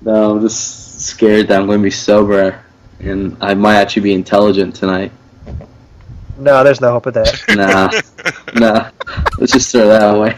No, I'm just scared that I'm going to be sober, and I might actually be intelligent tonight. No, there's no hope of that. Nah. Let's just throw that away.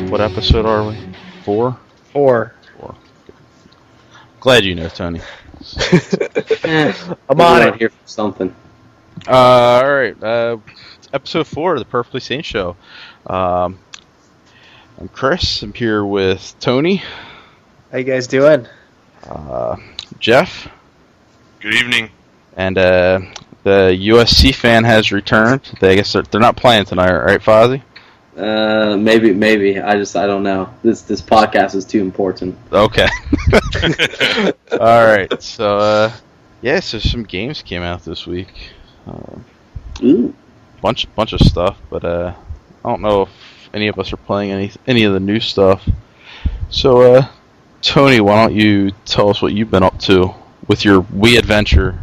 What episode are we? 4? 4. Glad you know, Tony. I'm on it. Here for something. Alright, episode 4 of the Perfectly Sane Show. I'm Chris. I'm here with Tony. How you guys doing? Jeff. Good evening. And the R.U.S.E fan has returned. I guess they're not playing tonight, right, Fozzie? Maybe. I don't know. This podcast is too important. Okay. Alright, so, so some games came out this week. Ooh. Bunch of stuff, but I don't know if any of us are playing any of the new stuff. So, Tony, why don't you tell us what you've been up to with your Wii adventure?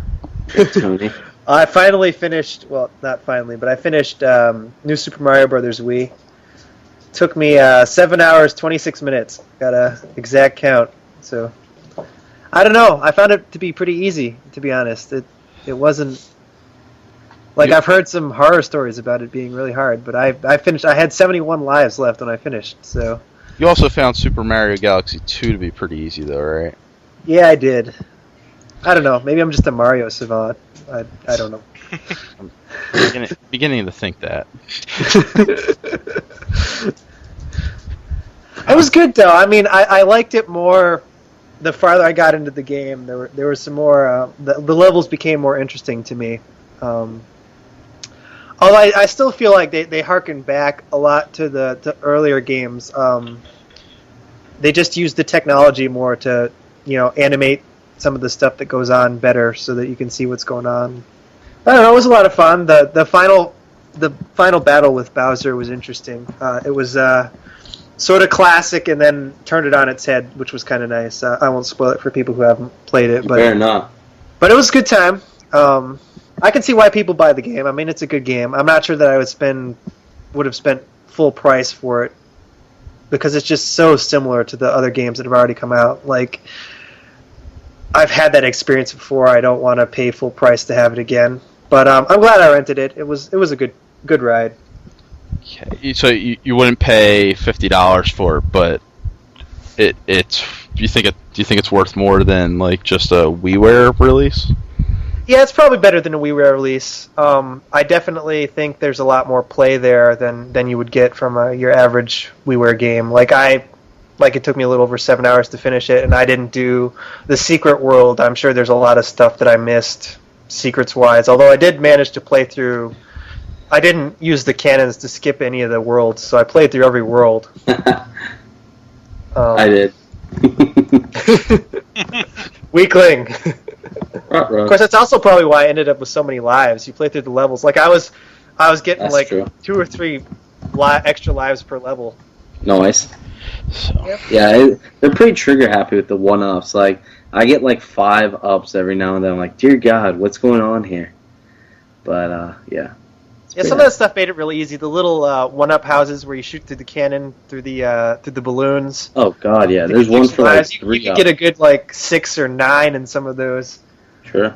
Tony. I finally finished, well, not finally, but I finished New Super Mario Bros. Wii. Took me 7 hours, 26 minutes. Got a exact count. So, I don't know. I found it to be pretty easy, to be honest. It wasn't... Like, I've heard some horror stories about it being really hard, but I finished... I had 71 lives left when I finished, so... You also found Super Mario Galaxy 2 to be pretty easy, though, right? Yeah, I did. I don't know. Maybe I'm just a Mario savant. I don't know. I'm beginning to think that. It was good, though. I mean, I liked it more the farther I got into the game. There were some more... the levels became more interesting to me. Although I still feel like they harken back a lot to the earlier games. They just used the technology more to, animate some of the stuff that goes on better so that you can see what's going on. I don't know, it was a lot of fun. The final battle with Bowser was interesting. It was sort of classic and then turned it on its head, which was kind of nice. I won't spoil it for people who haven't played it. Fair enough. But it was a good time. I can see why people buy the game. I mean, it's a good game. I'm not sure that I would have spent full price for it because it's just so similar to the other games that have already come out. Like, I've had that experience before. I don't want to pay full price to have it again. But I'm glad I rented it. It was a good ride. Okay. So you wouldn't pay $50 for it, but it's do you think it's worth more than like just a WiiWare release? Yeah, it's probably better than a WiiWare release. I definitely think there's a lot more play there than you would get from your average WiiWare game. Like it took me a little over 7 hours to finish it, and I didn't do the secret world. I'm sure there's a lot of stuff that I missed secrets-wise, although I did manage to play through... I didn't use the cannons to skip any of the worlds, so I played through every world. I did. Weakling! Of course, that's also probably why I ended up with so many lives. You play through the levels. Like, I was getting that's like true. 2 or 3 extra lives per level. Nice. So. Yep. Yeah, they're pretty trigger happy with the 1-ups. Like, I get like 5 ups every now and then. I'm like, dear God, what's going on here? But, yeah. Yeah, some of that stuff made it really easy. The little 1-up houses where you shoot through the cannon, through the balloons. Oh, God, yeah. There's one for like 3 You could get a good like 6 or 9 in some of those. Sure.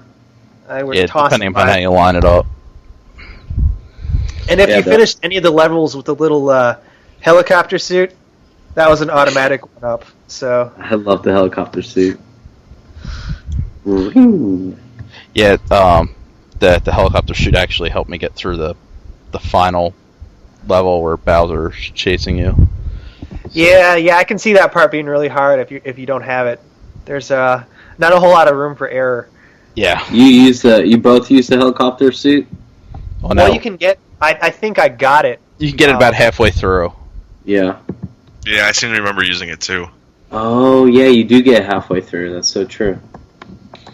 Depending upon how you line it up. And if you finished any of the levels with the little helicopter suit, that was an automatic 1-up. So I love the helicopter suit. Yeah, the helicopter suit actually helped me get through the final level where Bowser's chasing you. Yeah, I can see that part being really hard if you don't have it. There's not a whole lot of room for error. Yeah. You both use the helicopter suit? Oh, no. Well, you can get. I think I got it You can get it about halfway through. Yeah. Yeah, I seem to remember using it too. Oh, yeah, you do get halfway through. That's so true.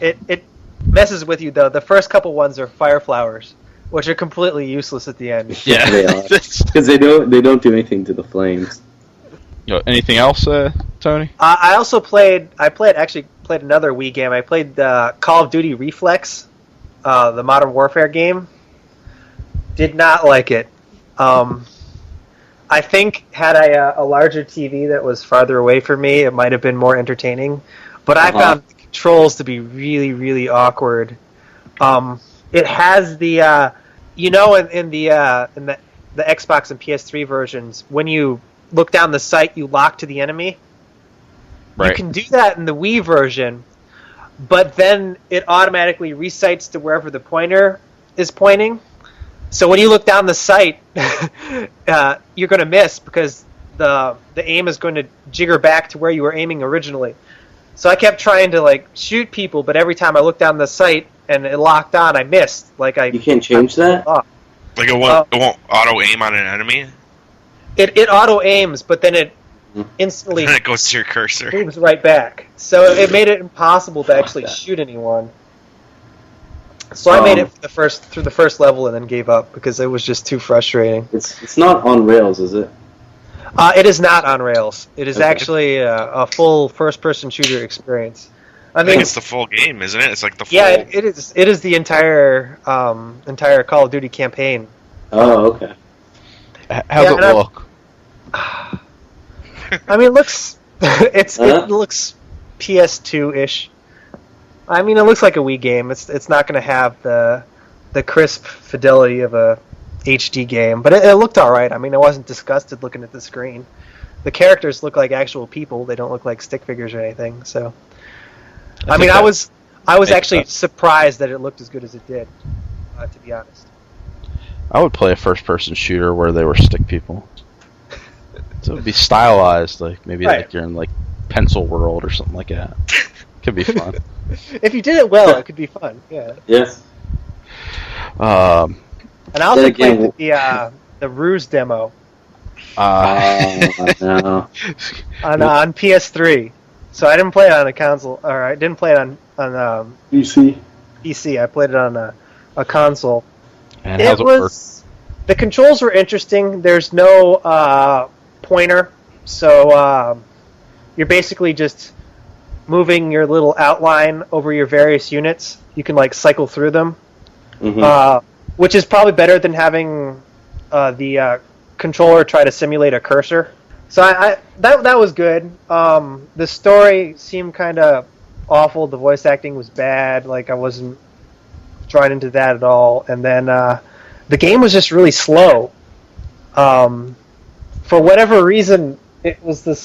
It messes with you though. The first couple ones are fire flowers, which are completely useless at the end. Yeah. They are. Because they don't do anything to the flames. Anything else, Tony? I also played another Wii game. I played Call of Duty Reflex, the Modern Warfare game. Did not like it. I think had I a larger TV that was farther away from me, it might have been more entertaining. But I found the controls to be really, really awkward. It has the in the Xbox and PS3 versions, when you look down the sight, you lock to the enemy. Right. You can do that in the Wii version, but then it automatically resights to wherever the pointer is pointing. So when you look down the sight, you're going to miss because the aim is going to jigger back to where you were aiming originally. So I kept trying to shoot people, but every time I looked down the sight and it locked on, I missed. You can't change that? Like it won't auto aim on an enemy. It auto aims, but then it instantly And it goes to your cursor. moves right back. So it made it impossible to actually shoot anyone. So I made it through the first level and then gave up because it was just too frustrating. It's not on rails, is it? It is not on rails. It is actually a full first-person shooter experience. I think it's the full game, isn't it? It's like the full... Yeah, it is. It is the entire Call of Duty campaign. Oh, okay. How's it look? I mean, it looks it looks PS2-ish. I mean, it looks like a Wii game. It's not going to have the crisp fidelity of a HD game, but it looked all right. I mean, I wasn't disgusted looking at the screen. The characters look like actual people. They don't look like stick figures or anything. So, I was actually surprised that it looked as good as it did. To be honest, I would play a first-person shooter where they were stick people. So it would be stylized, maybe you're in Pencil World or something like that. Could be fun. If you did it well, it could be fun. Yeah. Yes. And I also played the R.U.S.E demo. No. On PS3. So I didn't play it on a console, or I didn't play it on PC. PC. I played it on a console. And how's it work? The controls were interesting. There's no pointer, so you're basically just moving your little outline over your various units. You can cycle through them, which is probably better than having the controller try to simulate a cursor. So that was good. The story seemed kind of awful. The voice acting was bad. I wasn't drawn into that at all. And then the game was just really slow. For whatever reason, it was the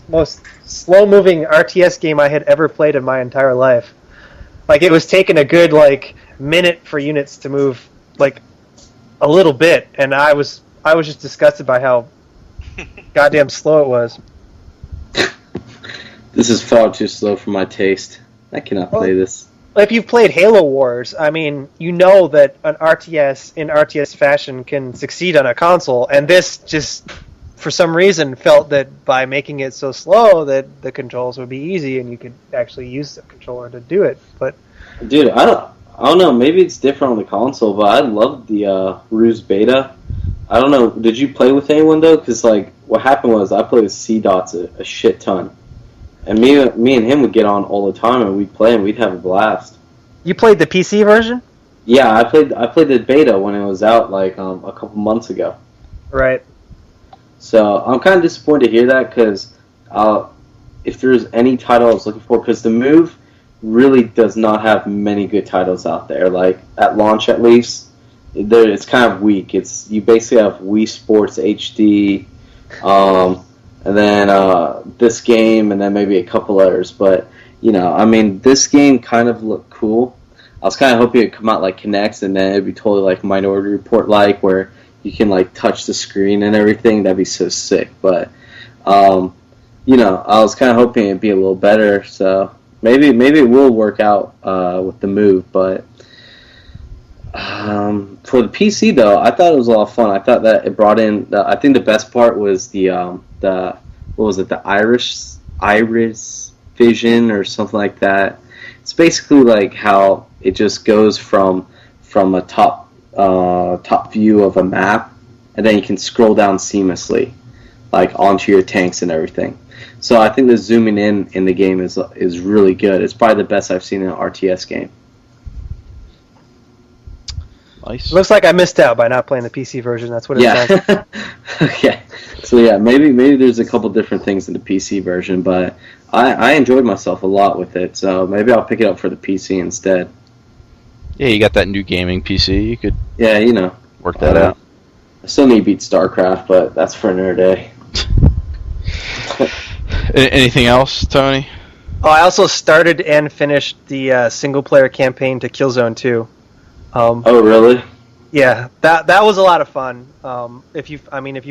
most slow-moving RTS game I had ever played in my entire life. It was taking a good minute for units to move a little bit, and I was just disgusted by how goddamn slow it was. This is far too slow for my taste. I cannot play this. If you've played Halo Wars, I mean, you know that an RTS in RTS fashion can succeed on a console, and this just, for some reason, felt that by making it so slow that the controls would be easy and you could actually use the controller to do it. But dude, I don't know. Maybe it's different on the console, but I love the R.U.S.E beta. I don't know. Did you play with anyone though? Because what happened was I played with C-Dots a shit ton. And me and him would get on all the time, and we'd play, and we'd have a blast. You played the PC version? Yeah, I played the beta when it was out, a couple months ago. Right. So I'm kind of disappointed to hear that, because if there's any title I was looking for, because the Move really does not have many good titles out there. At launch, at least, it's kind of weak. You basically have Wii Sports HD. And then this game, and then maybe a couple others. But, this game kind of looked cool. I was kind of hoping it'd come out like Kinect, and then it'd be totally Minority Report where you can touch the screen and everything. That'd be so sick. But, I was kind of hoping it'd be a little better. So maybe it will work out with the Move. But For the PC though, I thought it was a lot of fun. I thought that it brought in. I think the best part was the what was it? The Iris Vision or something like that. It's basically like how it just goes from a top view of a map, and then you can scroll down seamlessly, like onto your tanks and everything. So I think the zooming in the game is really good. It's probably the best I've seen in an RTS game. Nice. Looks like I missed out by not playing the PC version. That's what it sounds like. Okay. So yeah, maybe there's a couple different things in the PC version, but I enjoyed myself a lot with it. So maybe I'll pick it up for the PC instead. Yeah, you got that new gaming PC. You could work that out. I still need to beat StarCraft, but that's for another day. Anything else, Tony? Oh, I also started and finished the single-player campaign to Killzone 2. Oh, really? Yeah, that was a lot of fun. If you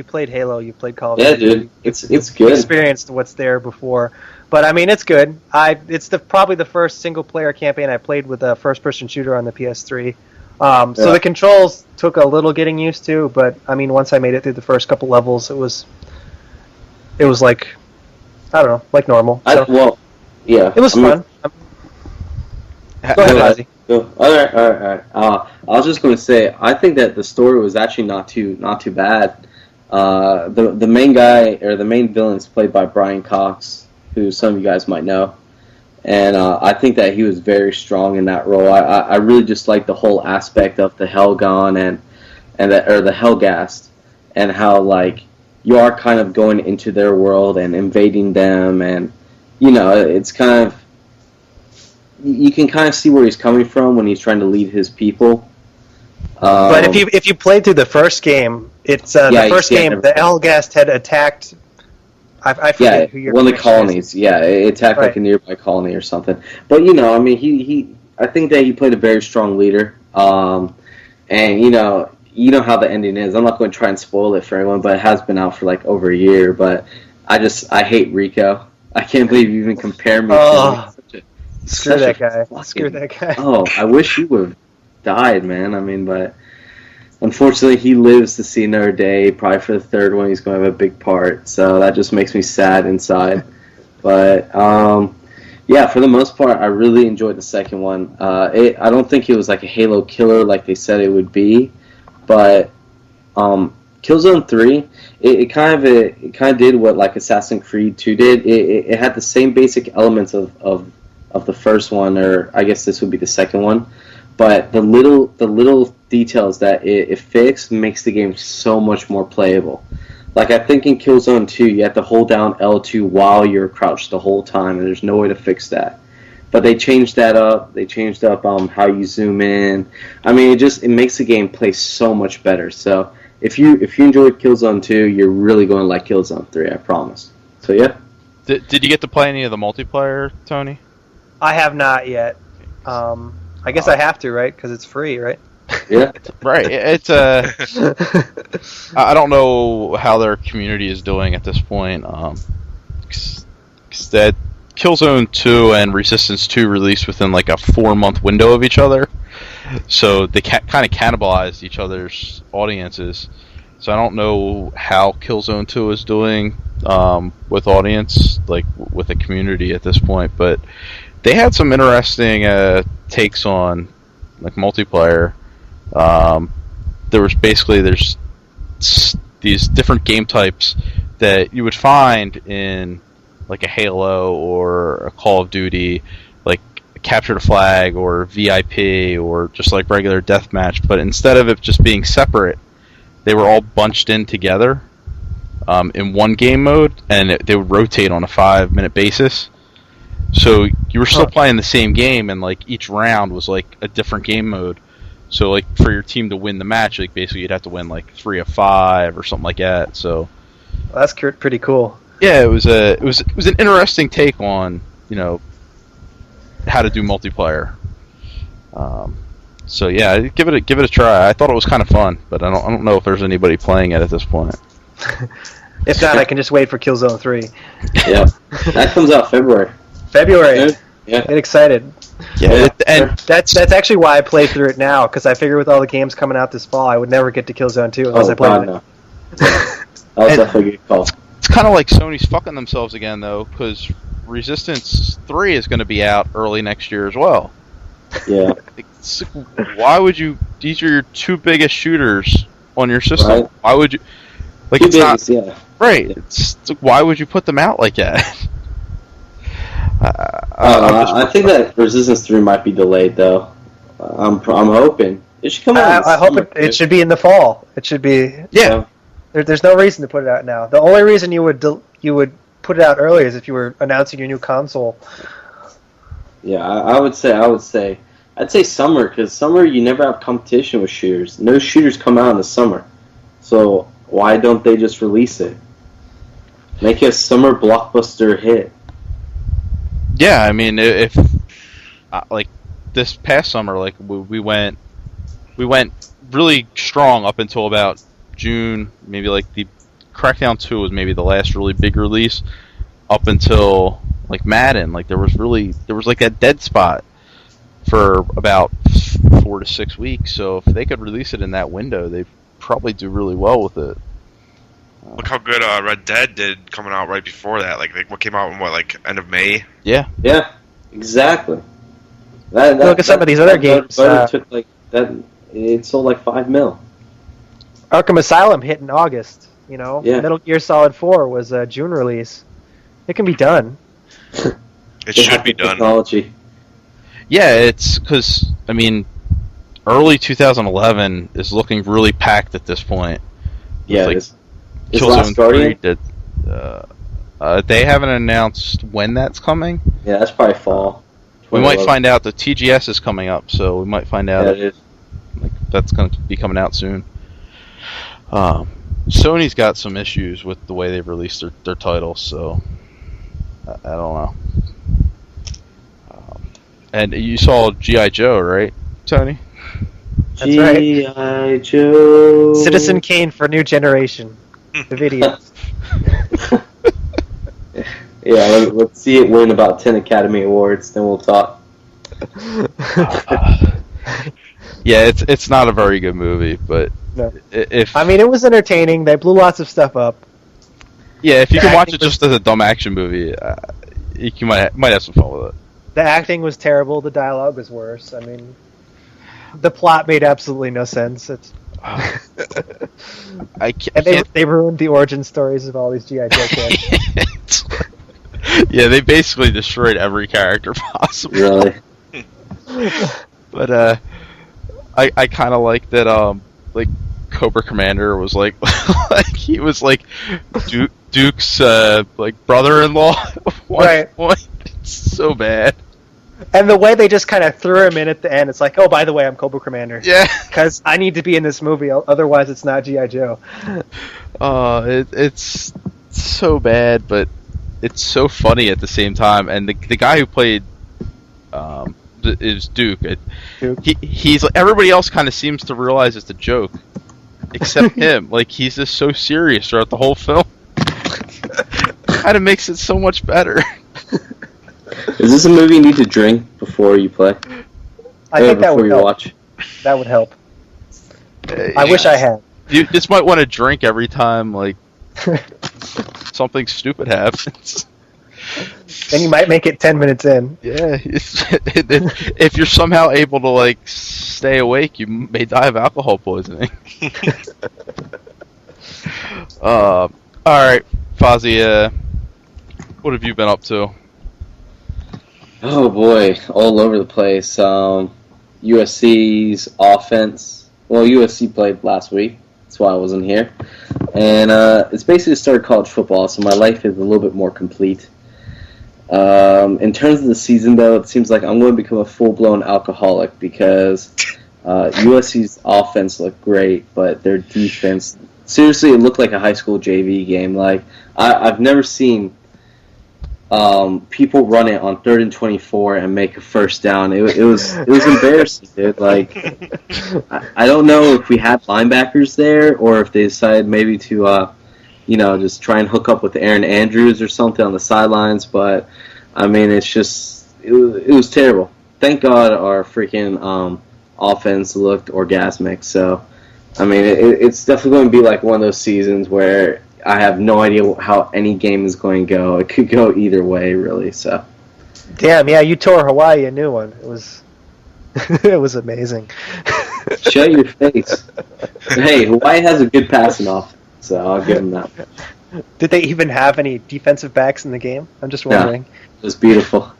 played Halo, you played Call of Duty. Yeah, dude, it's good. Experienced what's there before, but I mean, it's good. It's probably the first single-player campaign I played with a first-person shooter on the PS3. So the controls took a little getting used to, but I mean, once I made it through the first couple levels, it was like, I don't know, like normal. So, yeah, it was fun. Go ahead, Ozzy. All right. I was just going to say, I think that the story was actually not too bad. The main guy, or the main villain, is played by Brian Cox, who some of you guys might know, and I think that he was very strong in that role. I really just like the whole aspect of the Helgon and the Helghast, and how like you are kind of going into their world and invading them, and it's kind of. You can kind of see where he's coming from when he's trying to lead his people. But if you played through the first game, it's the first game. The Helghast had attacked. I forget who you're. One of the colonies. Yeah, it attacked like a nearby colony or something. But I mean, he. I think that he played a very strong leader. And you know how the ending is. I'm not going to try and spoil it for everyone, but it has been out for like over a year. But I hate Rico. I can't believe you even compare me to him. Screw that guy. Oh, I wish he would have died, man. I mean, but unfortunately, he lives to see another day. Probably for the third one, he's going to have a big part. So that just makes me sad inside. But yeah, for the most part, I really enjoyed the second one. I don't think it was like a Halo killer like they said it would be, but Killzone 3, it kind of did what like Assassin's Creed 2 did. It had the same basic elements of the first one, or I guess this would be the second one, but the little details that it fixed makes the game so much more playable. Like I think in Killzone 2, you have to hold down L2 while you're crouched the whole time, and there's no way to fix that. But they changed that up. They changed up how you zoom in. I mean, it makes the game play so much better. So if you enjoyed Killzone 2, you're really going to like Killzone 3, I promise. So yeah. Did you get to play any of the multiplayer, Tony? I have not yet. I guess I have to, right? Because it's free, right? Yeah. Right. It's I don't know how their community is doing at this point. 'Cause that Killzone 2 and Resistance 2 released within like a 4-month window of each other, so they kind of cannibalized each other's audiences. So I don't know how Killzone 2 is doing with audience, like with the community at this point, but they had some interesting takes on like multiplayer. There's these different game types that you would find in like a Halo or a Call of Duty, like Capture the Flag or VIP or just like regular deathmatch, but instead of it just being separate, they were all bunched in together in one game mode, and they would rotate on a 5-minute basis. So you were still playing the same game, and like each round was like a different game mode. So like for your team to win the match, like basically you'd have to win like 3 of 5 or something like that. So well, that's pretty cool. Yeah, it was an interesting take on how to do multiplayer. So yeah, give it a try. I thought it was kind of fun, but I don't know if there's anybody playing it at this point. If not, I can just wait for Killzone 3. Yeah, that comes out February. Yeah. Yeah. Get excited. Yeah, and That's actually why I play through it now, because I figured with all the games coming out this fall, I would never get to Killzone 2 unless I played God, it. no. That was definitely a good call. it's kind of like Sony's fucking themselves again, though, because Resistance 3 is going to be out early next year as well. Yeah. Why would you? These are your two biggest shooters on your system. Right. Why would you? Like, Two it's not biggest, yeah. right. Yeah. It's like, why would you put them out like that? I think that Resistance 3 might be delayed, though. I'm hoping. It should come out. I hope it should be in the fall. It should be. Yeah. There's no reason to put it out now. The only reason you would put it out early is if you were announcing your new console. Yeah, I'd say summer, because summer you never have competition with shooters. No shooters come out in the summer. So why don't they just release it? Make it a summer blockbuster hit. Yeah, I mean, if like this past summer, like we went really strong up until about June. Maybe like the Crackdown 2 was maybe the last really big release up until like Madden. Like there was like that dead spot for about 4 to 6 weeks. So if they could release it in that window, they'd probably do really well with it. Look how good Red Dead did coming out right before that. Like what came out in end of May? Yeah. Yeah, exactly. Look at some of these other games. Took like that. It sold like $5 million. Arkham Asylum hit in August. You know, Yeah. Metal Gear Solid 4 was a June release. It can be done. It should be done. Technology. Yeah, it's because I mean, early 2011 is looking really packed at this point. Yeah, like, is Last Guardian? Did, they haven't announced when that's coming. Yeah, that's probably fall. We might 2011. find out the TGS is coming up, so we might find out Yeah, it is. like that's going to be coming out soon. Sony's got some issues with the way they've released their titles, so I don't know. And you saw G.I. Joe, right, Tony? That's right. G.I. Joe. Citizen Kane for New Generation. The video. Yeah, let's see it win about 10 Academy Awards, then we'll talk. Yeah, it's not a very good movie, but No. if I mean, it was entertaining. They blew lots of stuff up. if you the can watch acting it just as a dumb action movie, you might have some fun with it. The acting was terrible. The dialogue was worse. I mean, the plot made absolutely no sense. It's I and can't. they ruined the origin stories of all these G.I. Joe kids. Yeah, they basically destroyed every character possible. Really? But I kind of like that. Like Cobra Commander was like, like he was like Duke's like brother-in-law. At one Right. point. It's so bad. And the way they just kind of threw him in at the end, it's like, oh, by the way, I'm Cobra Commander. Yeah. Because I need to be in this movie, otherwise it's not G.I. Joe. It's so bad, but it's so funny at the same time. And the guy who played is Duke. Duke. He's like, everybody else kind of seems to realize it's a joke, except him. Like he's just so serious throughout the whole film. Kind of makes it so much better. Is this a movie you need to drink before you play? I think that before would you help. watch? That would help. I wish I had. You just might want to drink every time like something stupid happens. Then you might make it 10 minutes in. Yeah, if you're somehow able to like stay awake, you may die of alcohol poisoning. All right, Fozzie, what have you been up to? Oh boy, all over the place. U.S.C's offense. Well, U.S.C played last week. That's why I wasn't here. And it's basically started college football, so my life is a little bit more complete. In terms of the season, though, it seems like I'm going to become a full-blown alcoholic because USC's offense looked great, but their defense, seriously, it looked like a high school JV game. Like I've never seen people run it on 3rd and 24 and make a first down. It was embarrassing, dude. Like I don't know if we had linebackers there or if they decided maybe to just try and hook up with Aaron Andrews or something on the sidelines. But I mean, it's just it was terrible. Thank God our freaking offense looked orgasmic. So, I mean, it's definitely going to be like one of those seasons where I have no idea how any game is going to go. It could go either way, really. So, Damn, yeah, you tore Hawaii a new one. It was it was amazing. shut your face. Hey, Hawaii has a good passing offense, so I'll give them that. Did they even have any defensive backs in the game? I'm just wondering. It was beautiful.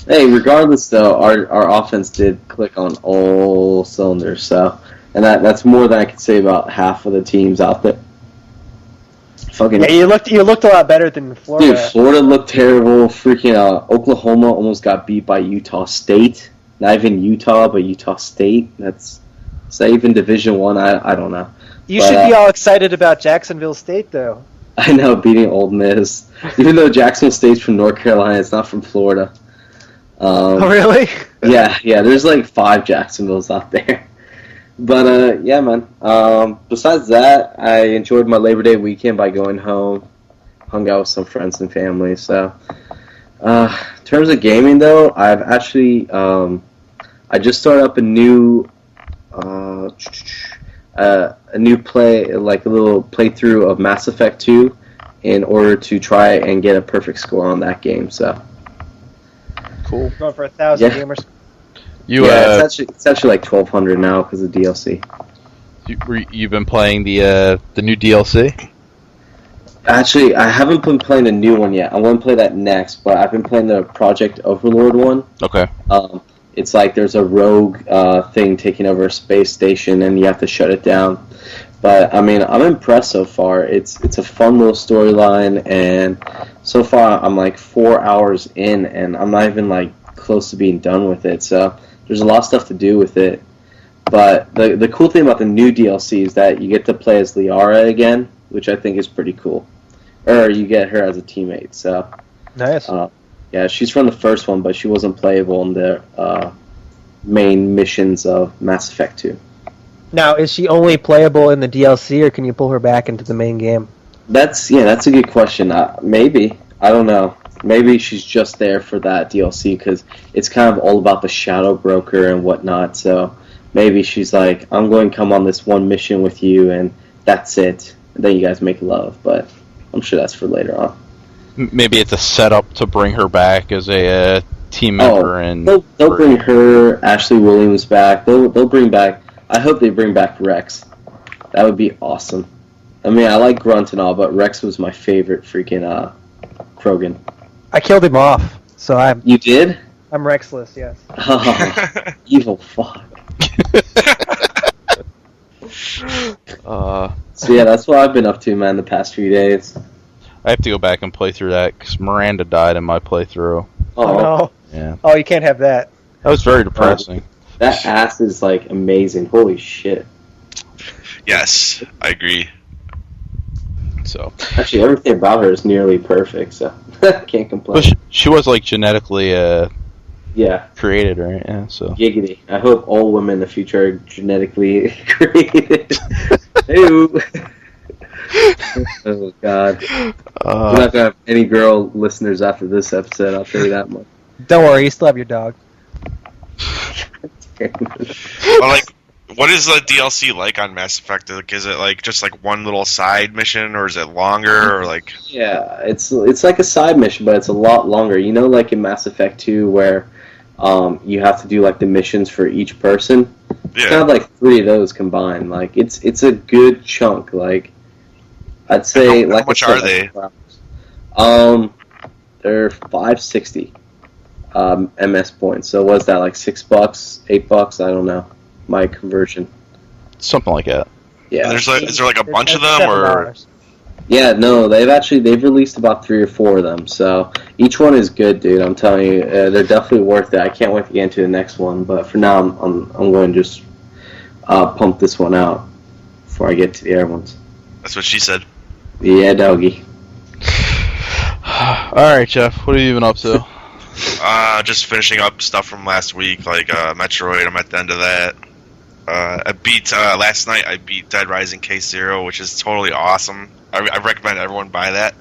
Hey, regardless though, our offense did click on all cylinders, so and that's more than I could say about half of the teams out there. Fucking Yeah, you looked a lot better than Florida. dude, Florida looked terrible. Freaking Oklahoma almost got beat by Utah State. Not even Utah, but Utah State. Is that even Division One? I don't know. You But, should be all excited about Jacksonville State, though. I know, beating Ole Miss. Even though Jacksonville State's from North Carolina, it's not from Florida. Oh, really? Yeah, there's like 5 Jacksonvilles out there. But, yeah, man. Besides that, I enjoyed my Labor Day weekend by going home. Hung out with some friends and family. So, in terms of gaming, though, I've actually, I just started up a new playthrough of Mass Effect 2 in order to try and get a perfect score on that game. So Cool. Going for 1,000 Yeah. gamers. it's actually like 1,200 now because of DLC. You've been playing the new DLC? Actually, I haven't been playing a new one yet. I want to play that next, but I've been playing the Project Overlord one. Okay. It's like there's a rogue thing taking over a space station, and you have to shut it down. But I mean, I'm impressed so far. It's a fun little storyline, and so far I'm like 4 hours in, and I'm not even like close to being done with it. So there's a lot of stuff to do with it. But the cool thing about the new DLC is that you get to play as Liara again, which I think is pretty cool. Or you get her as a teammate. So Nice. yeah, she's from the first one, but she wasn't playable in the main missions of Mass Effect 2. Now, is she only playable in the DLC, or can you pull her back into the main game? That's a good question. Maybe. I don't know. Maybe she's just there for that DLC because it's kind of all about the Shadow Broker and whatnot. So maybe she's like, I'm going to come on this one mission with you, and that's it. And then you guys make love. But I'm sure that's for later on. Maybe it's a setup to bring her back as a team member. And they'll bring her, Ashley Williams back. They'll bring back. I hope they bring back Rex. That would be awesome. I mean, I like Grunt and all, but Rex was my favorite freaking Krogan. I killed him off, so You did? I'm Rexless, yes. Oh, evil fuck. So yeah, that's what I've been up to, man, the past few days. I have to go back and play through that because Miranda died in my playthrough. Oh, no. Yeah. Oh, you can't have that. That was very depressing. That ass is like amazing. Holy shit. Yes, I agree. So Actually, everything about her is nearly perfect, so can't complain. but she was like genetically Yeah, created, right? Yeah. So giggity. I hope all women in the future are genetically created. Ew. Oh god. We're not gonna have any girl listeners after this episode, I'll tell you that much. Don't worry, you still have your dog. Well, like, what is the DLC like on Mass Effect? Like, is it like just like one little side mission, or is it longer, or like? Yeah, it's like a side mission, but it's a lot longer. You know, like in Mass Effect 2, where you have to do like the missions for each person. It's kind of like 3 of those combined. Like it's a good chunk. Like I'd say, how like much I said, are they? They're $5.60 MS points. So what's that, like $6, $8? I don't know. My conversion. something like that. Yeah. Is there like a bunch of That's them, or? $7. Yeah, no, they've released about 3 or 4 of them. So each one is good, dude. I'm telling you, they're definitely worth it. I can't wait to get into the next one. But for now, I'm going to just pump this one out before I get to the other ones. That's what she said. Yeah, doggy. All right, Jeff. What have you been up to? Just finishing up stuff from last week, like Metroid. I'm at the end of that. I beat last night. I beat Dead Rising Case Zero, which is totally awesome. I recommend everyone buy that.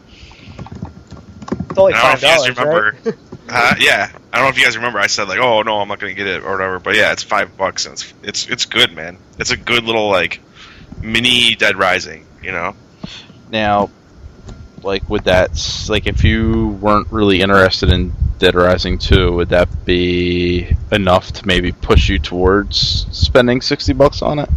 It's only And I don't know if you $5, guys remember. right? Yeah, I don't know if you guys remember. I said like, oh no, I'm not gonna get it or whatever. But yeah, it's $5 and it's good, man. It's a good little like mini Dead Rising, you know. Now, like, would that, like, if you weren't really interested in Dead Rising 2, would that be enough to maybe push you towards spending $60 on it?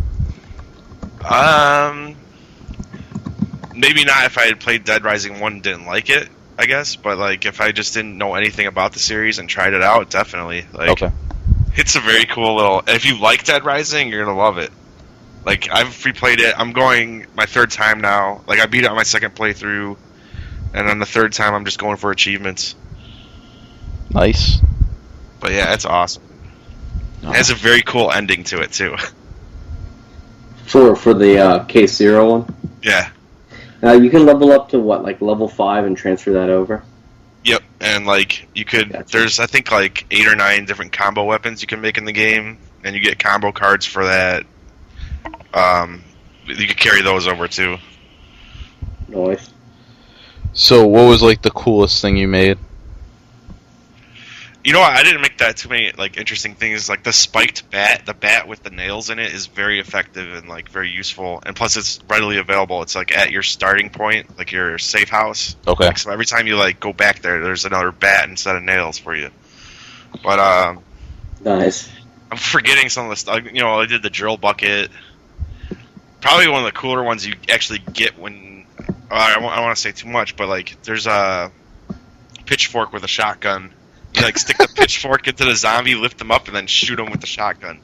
Maybe not if I had played Dead Rising 1 and didn't like it, I guess. But like, if I just didn't know anything about the series and tried it out, definitely. Like, Okay. it's a very cool little. If you like Dead Rising, you're gonna love it. Like, I've replayed it. I'm going my third time now. Like, I beat it on my second playthrough, and on the third time, I'm just going for achievements. Nice. But yeah, it's awesome. It has a very cool ending to it too. For the Case Zero one. Yeah. You can level up to what, like level 5 and transfer that over? Yep, and like you could, Gotcha. there's I think like 8 or 9 different combo weapons you can make in the game, and you get combo cards for that. You could carry those over too. Nice. So, what was, like, the coolest thing you made? You know what? I didn't make that too many like interesting things. Like the spiked bat, the bat with the nails in it is very effective and like very useful. And plus, it's readily available. It's like at your starting point, like your safe house. Okay. Like, so every time you like go back there, there's another bat instead of nails for you. But Nice. I'm forgetting some of the stuff. You know, I did the drill bucket. Probably one of the cooler ones you actually get when I don't want to say too much, but like there's a pitchfork with a shotgun. You like stick the pitchfork into the zombie, lift them up, and then shoot them with the shotgun.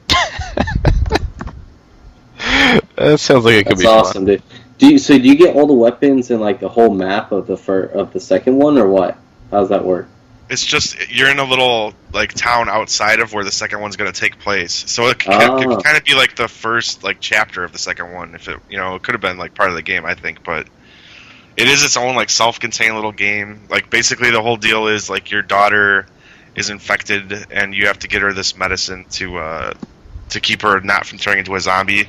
That sounds like it could That's be awesome, dude. Do you get all the weapons in like the whole map of the second one, or what? How does that work? It's just you're in a little like town outside of where the second one's going to take place, so it could kind of be like the first like chapter of the second one. If it it could have been like part of the game, I think, but it is its own like self-contained little game. Like basically the whole deal is like your daughter is infected and you have to get her this medicine to keep her not from turning into a zombie.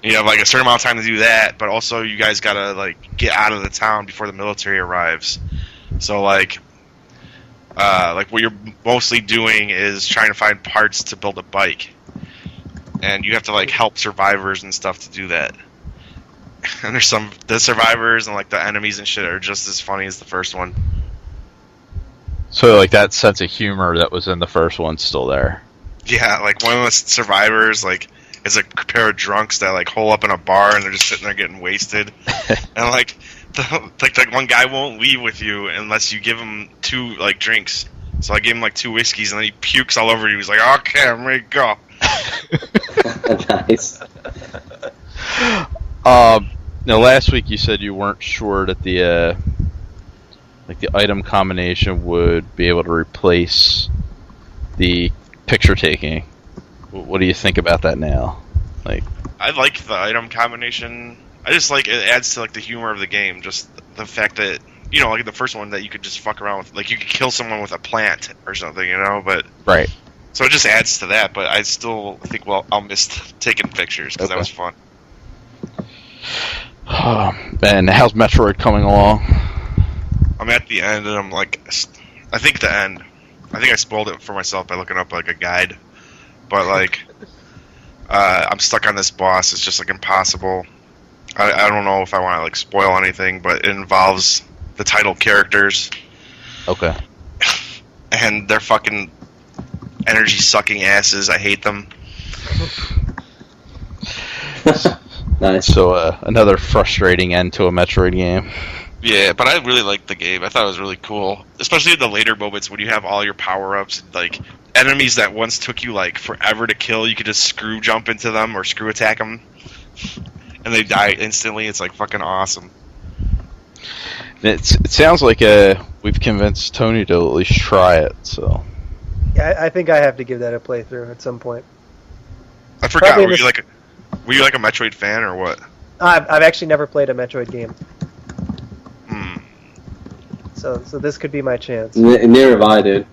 You have like a certain amount of time to do that, but also you guys gotta like get out of the town before the military arrives. So like what you're mostly doing is trying to find parts to build a bike, and you have to like help survivors and stuff to do that. And there's the survivors and like the enemies and shit are just as funny as the first one. So, like, that sense of humor that was in the first one's still there. Yeah, like one of the survivors like is a pair of drunks that like hole up in a bar and they're just sitting there getting wasted, and like one guy won't leave with you unless you give him 2 like drinks. So I gave him like 2 whiskeys and then he pukes all over you. He's like, "Okay, I'm ready to go." Nice. Now, last week you said you weren't sure that the item combination would be able to replace the picture taking. What do you think about that now? Like, I like the item combination. I just like it adds to like the humor of the game. Just the fact that like the first one that you could just fuck around with, like you could kill someone with a plant or something, But right. So it just adds to that. But I still think I'll miss taking pictures because that was fun. And how's Metroid coming along? I'm at the end, and I'm like, I think the end. I think I spoiled it for myself by looking up like a guide, but like, I'm stuck on this boss. It's just like impossible. I don't know if I want to like spoil anything, but it involves the title characters. Okay. And they're fucking energy sucking asses. I hate them. Nice. So another frustrating end to a Metroid game. Yeah, but I really liked the game. I thought it was really cool, especially in the later moments when you have all your power-ups. Like enemies that once took you like forever to kill, you could just screw jump into them or screw attack them, and they die instantly. It's like fucking awesome. It sounds like we've convinced Tony to at least try it. So Yeah, I think I have to give that a playthrough at some point. I forgot. Probably Were you like a Metroid fan or what? I've actually never played a Metroid game. So this could be my chance. Neither have I, dude.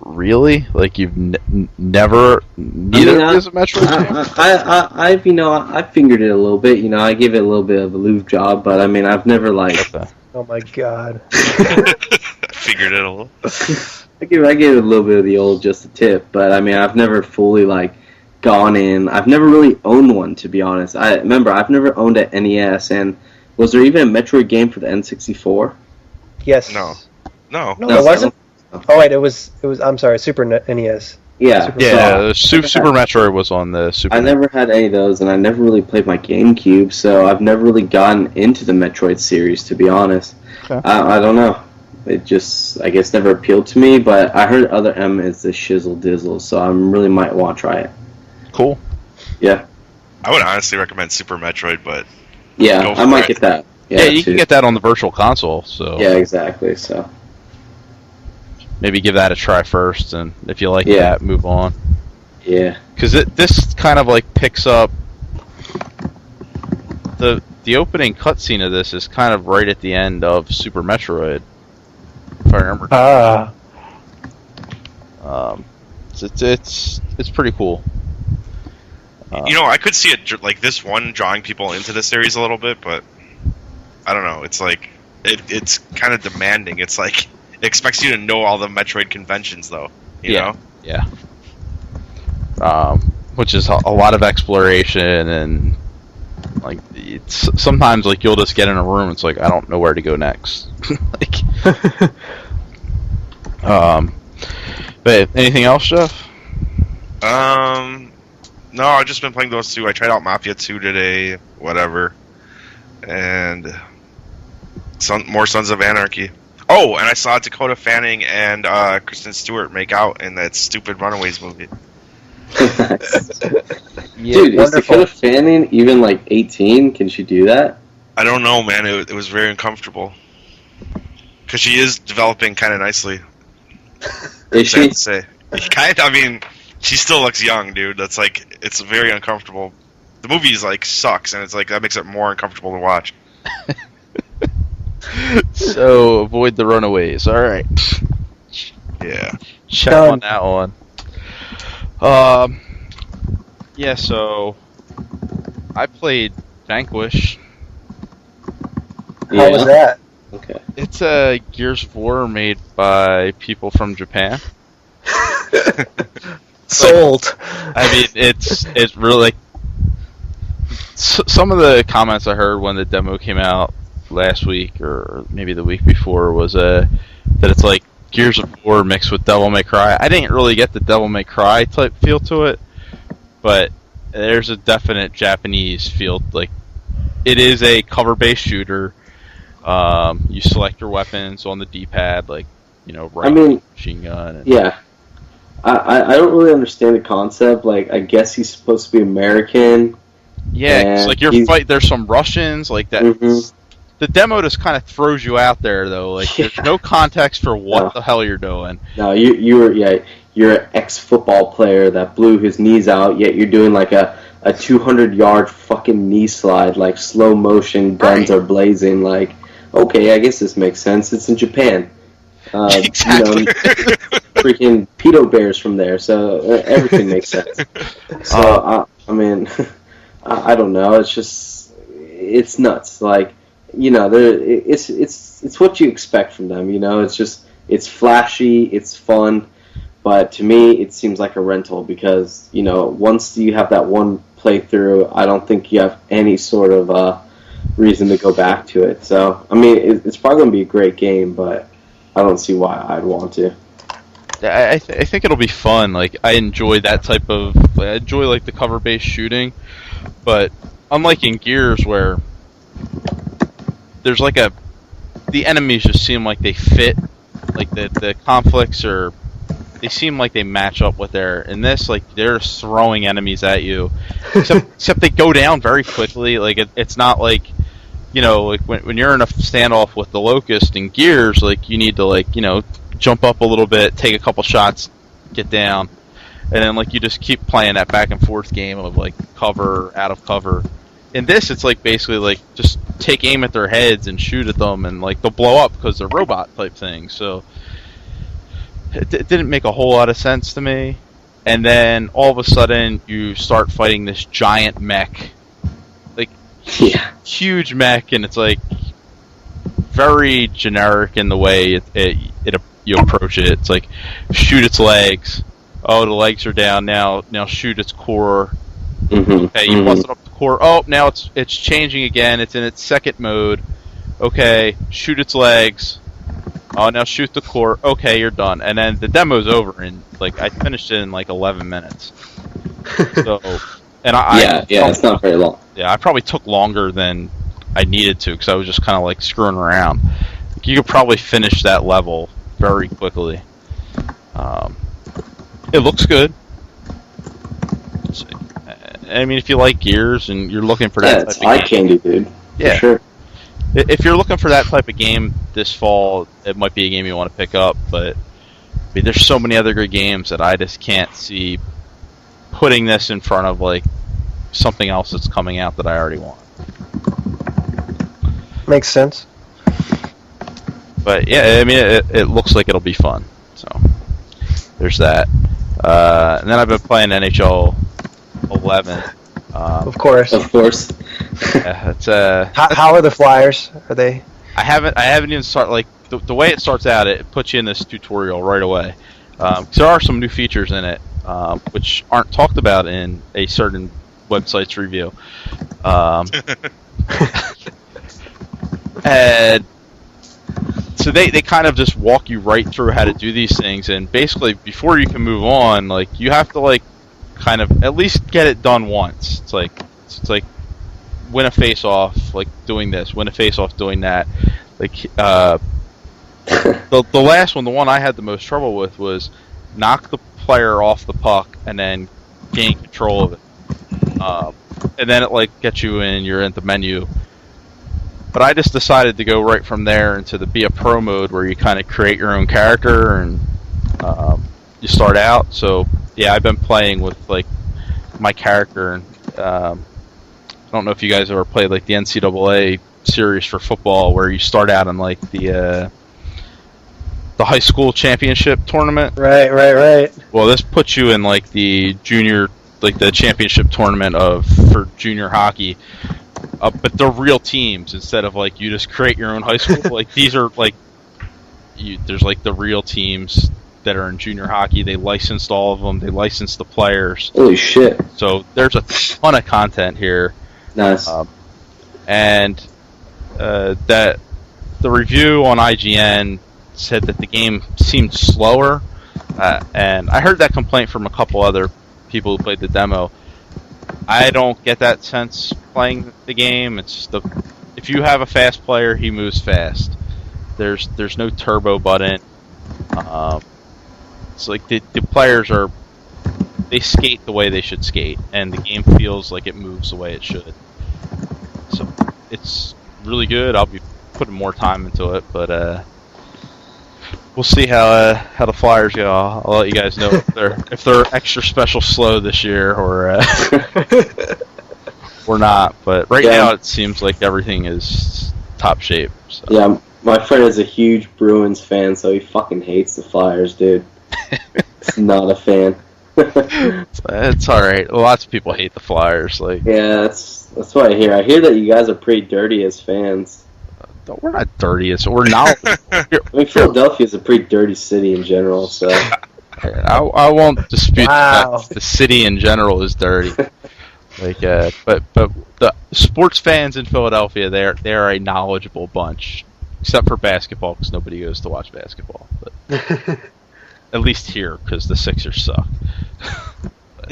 really, like you've never neither of you is a Metroid game? I fingered it a little bit. I give it a little bit of a loof job, but I mean, I've never like Oh my god. Figured it a little. I give it a little bit of the old just a tip, but I mean, I've never fully like gone in. I've never really owned one, to be honest. I remember I've never owned an NES, and was there even a Metroid game for the N64? Yes. No, No, it wasn't. Oh wait, it was. I'm sorry, Super NES. Yeah, Super Yeah, Super Metroid was on the Super. I never had any of those, and I never really played my GameCube, so I've never really gotten into the Metroid series, to be honest. Okay. I don't know. It just, I guess, never appealed to me, but I heard Other M is the shizzle dizzle, so I really might want to try it. Cool. Yeah. I would honestly recommend Super Metroid, but Yeah, Go for I might it. get that. Yeah, you too. can get that on the Virtual Console, so Yeah, exactly, so. maybe give that a try first, and if you like Yeah. that, move on. Yeah. Because this kind of like picks up the opening cutscene of this is kind of right at the end of Super Metroid, if I remember. It's pretty cool. you know, I could see it like this one drawing people into the series a little bit, but I don't know. It's like it's kind of demanding. It's like it expects you to know all the Metroid conventions, though. You know? Yeah. Which is a lot of exploration, and like it's sometimes like you'll just get in a room. It's like I don't know where to go next. Like, but anything else, Jeff? No, I've just been playing those two. I tried out Mafia 2 today, whatever, and more Sons of Anarchy. Oh, and I saw Dakota Fanning and Kristen Stewart make out in that stupid Runaways movie. Dude, is Dakota Fanning even like 18? Can she do that? I don't know, man. It was very uncomfortable. Because she is developing kind of nicely. Is Sad she? to say. Kind of, I mean, she still looks young, dude. That's like, it's very uncomfortable. The movie is like sucks, and it's like that makes it more uncomfortable to watch. So avoid the Runaways. All right. Yeah. Check Done. on that one. Yeah. So I played Vanquish. How was that? Okay. It's a Gears of War made by people from Japan. Sold. I mean, it's really some of the comments I heard when the demo came out last week or maybe the week before was that it's like Gears of War mixed with Devil May Cry. I didn't really get the Devil May Cry type feel to it, but there's a definite Japanese feel. Like it is a cover-based shooter. You select your weapons on the D-pad, like rifle, machine gun. And, yeah. I don't really understand the concept. Like, I guess he's supposed to be American. yeah, it's like you're fight. There's some Russians like that. Mhm. The demo just kind of throws you out there, though. Like there's no context for what the hell you're doing. No, you're an ex-football player that blew his knees out, yet you're doing like a 200-yard fucking knee slide, like slow motion, guns are blazing. Like, okay, I guess this makes sense. It's in Japan. Exactly. Freaking pedo bears from there, so everything makes sense. So I mean, I don't know. It's just it's nuts. Like it's what you expect from them. It's flashy, it's fun, but to me, it seems like a rental because once you have that one playthrough, I don't think you have any sort of reason to go back to it. So I mean, it's probably gonna be a great game, but I don't see why I'd want to. I think it'll be fun. Like I enjoy that type of. I enjoy like the cover-based shooting, but unlike in Gears where there's like the enemies just seem like they fit, like the conflicts they seem like they match up with in this. Like they're throwing enemies at you, except they go down very quickly. Like it's not like. Like when you're in a standoff with the Locust in Gears, like you need to jump up a little bit, take a couple shots, get down, and then like you just keep playing that back and forth game of like cover, out of cover. In this, it's like basically like just take aim at their heads and shoot at them, and like they'll blow up because they're robot type things. So it didn't make a whole lot of sense to me. And then all of a sudden, you start fighting this giant mech. Yeah. Huge mech, and it's like very generic in the way you approach it. It's like shoot its legs. Oh, the legs are down now. Now shoot its core. Okay, you busted up the core. Oh, now it's changing again. It's in its second mode. Okay, shoot its legs. Oh, now shoot the core. Okay, you're done. And then the demo's over, and like I finished it in like 11 minutes. So, and it's not very long. Yeah, I probably took longer than I needed to because I was just kind of like screwing around. You could probably finish that level very quickly. It looks good. I mean, if you like Gears and you're looking for that, it's eye candy, dude. Yeah, for sure. If you're looking for that type of game this fall, it might be a game you want to pick up. But I mean, there's so many other good games that I just can't see putting this in front of like something else that's coming out that I already want. Makes sense. But yeah, I mean, it looks like it'll be fun. So there's that. And then I've been playing NHL 11. Of course. Yeah, it's how are the Flyers? Are they? I haven't even started. Like the way it starts out, it puts you in this tutorial right away. There are some new features in it, which aren't talked about in a certain website's review. And so they kind of just walk you right through how to do these things, and basically before you can move on, like you have to like kind of at least get it done once. It's like win a face-off, like doing this, win a face-off doing that. Like the last one, the one I had the most trouble with was knock the player off the puck and then gain control of it, and then it like gets you in, you're in the menu. But I just decided to go right from there into the Be a Pro mode where you kind of create your own character and you start out. So yeah, I've been playing with like my character. And, I don't know if you guys ever played like the NCAA series for football where you start out in like the high school championship tournament. Right. Well, this puts you in like the junior, like the championship tournament for junior hockey. But they're real teams instead of like you just create your own high school. Like these are like there's like the real teams that are in junior hockey. They licensed all of them. They licensed the players. Holy shit! So there's a ton of content here. Nice. And that the review on IGN said that the game seemed slower, and I heard that complaint from a couple other people who played the demo. I don't get that sense playing the game. It's if you have a fast player, he moves fast. There's no turbo button. It's like the players they skate the way they should skate, and the game feels like it moves the way it should. So it's really good. I'll be putting more time into it, but we'll see how the Flyers go. I'll let you guys know if they're extra special slow this year or not. But right now it seems like everything is top shape. So. Yeah, my friend is a huge Bruins fan, so he fucking hates the Flyers, dude. He's not a fan. It's all right. Lots of people hate the Flyers. Like yeah, that's what I hear. I hear that you guys are pretty dirty as fans. We're not dirty. We're not. I mean, Philadelphia is a pretty dirty city in general, so I won't dispute that the city in general is dirty. Like, but the sports fans in Philadelphia, they're a knowledgeable bunch, except for basketball because nobody goes to watch basketball. But at least here, because the Sixers suck.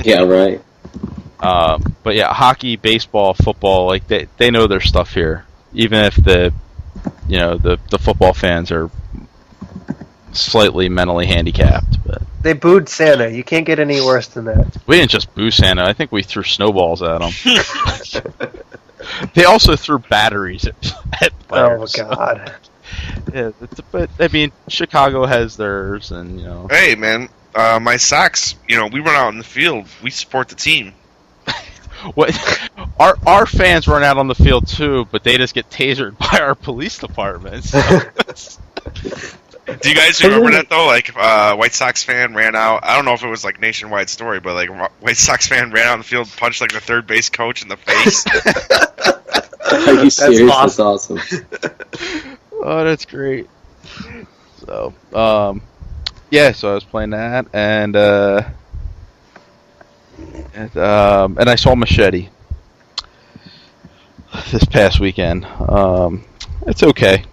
Yeah, right. But yeah, hockey, baseball, football, like they know their stuff here, even if the football fans are slightly mentally handicapped. But they booed Santa. You can't get any worse than that. We didn't just boo Santa. I think we threw snowballs at him. They also threw batteries at players. Oh God. Yeah, but I mean, Chicago has theirs, and Hey, man, my Sox. We run out in the field. We support the team. What? Our fans run out on the field too, but they just get tasered by our police department. So. Do you guys remember that though? Like, White Sox fan ran out. I don't know if it was like nationwide story, but like White Sox fan ran out in the field, punched like the third base coach in the face. Are you serious? That's awesome. Oh, that's great. So, yeah, so I was playing that, and I saw Machette this past weekend. It's okay.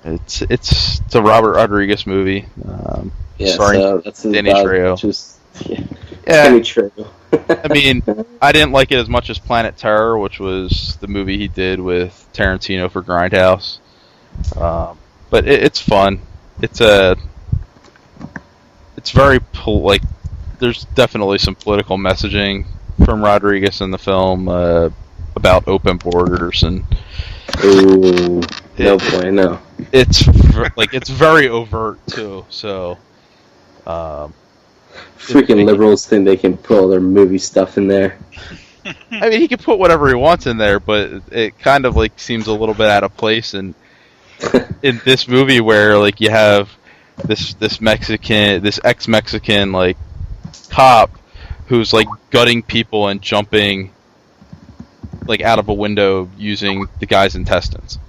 It's a Robert Rodriguez movie. Yeah, starring so that's Danny Trejo. Just Yeah. Danny Trejo. I mean, I didn't like it as much as Planet Terror, which was the movie he did with Tarantino for Grindhouse. But it's fun. It's very like. There's definitely some political messaging from Rodriguez in the film about open borders and. Ooh, no boy, no. It's it's very overt too. So. Freaking liberals think they can put all their movie stuff in there. I mean, he can put whatever he wants in there, but it kind of like seems a little bit out of place in this movie where like you have this ex-Mexican like cop who's like gutting people and jumping like out of a window using the guy's intestines.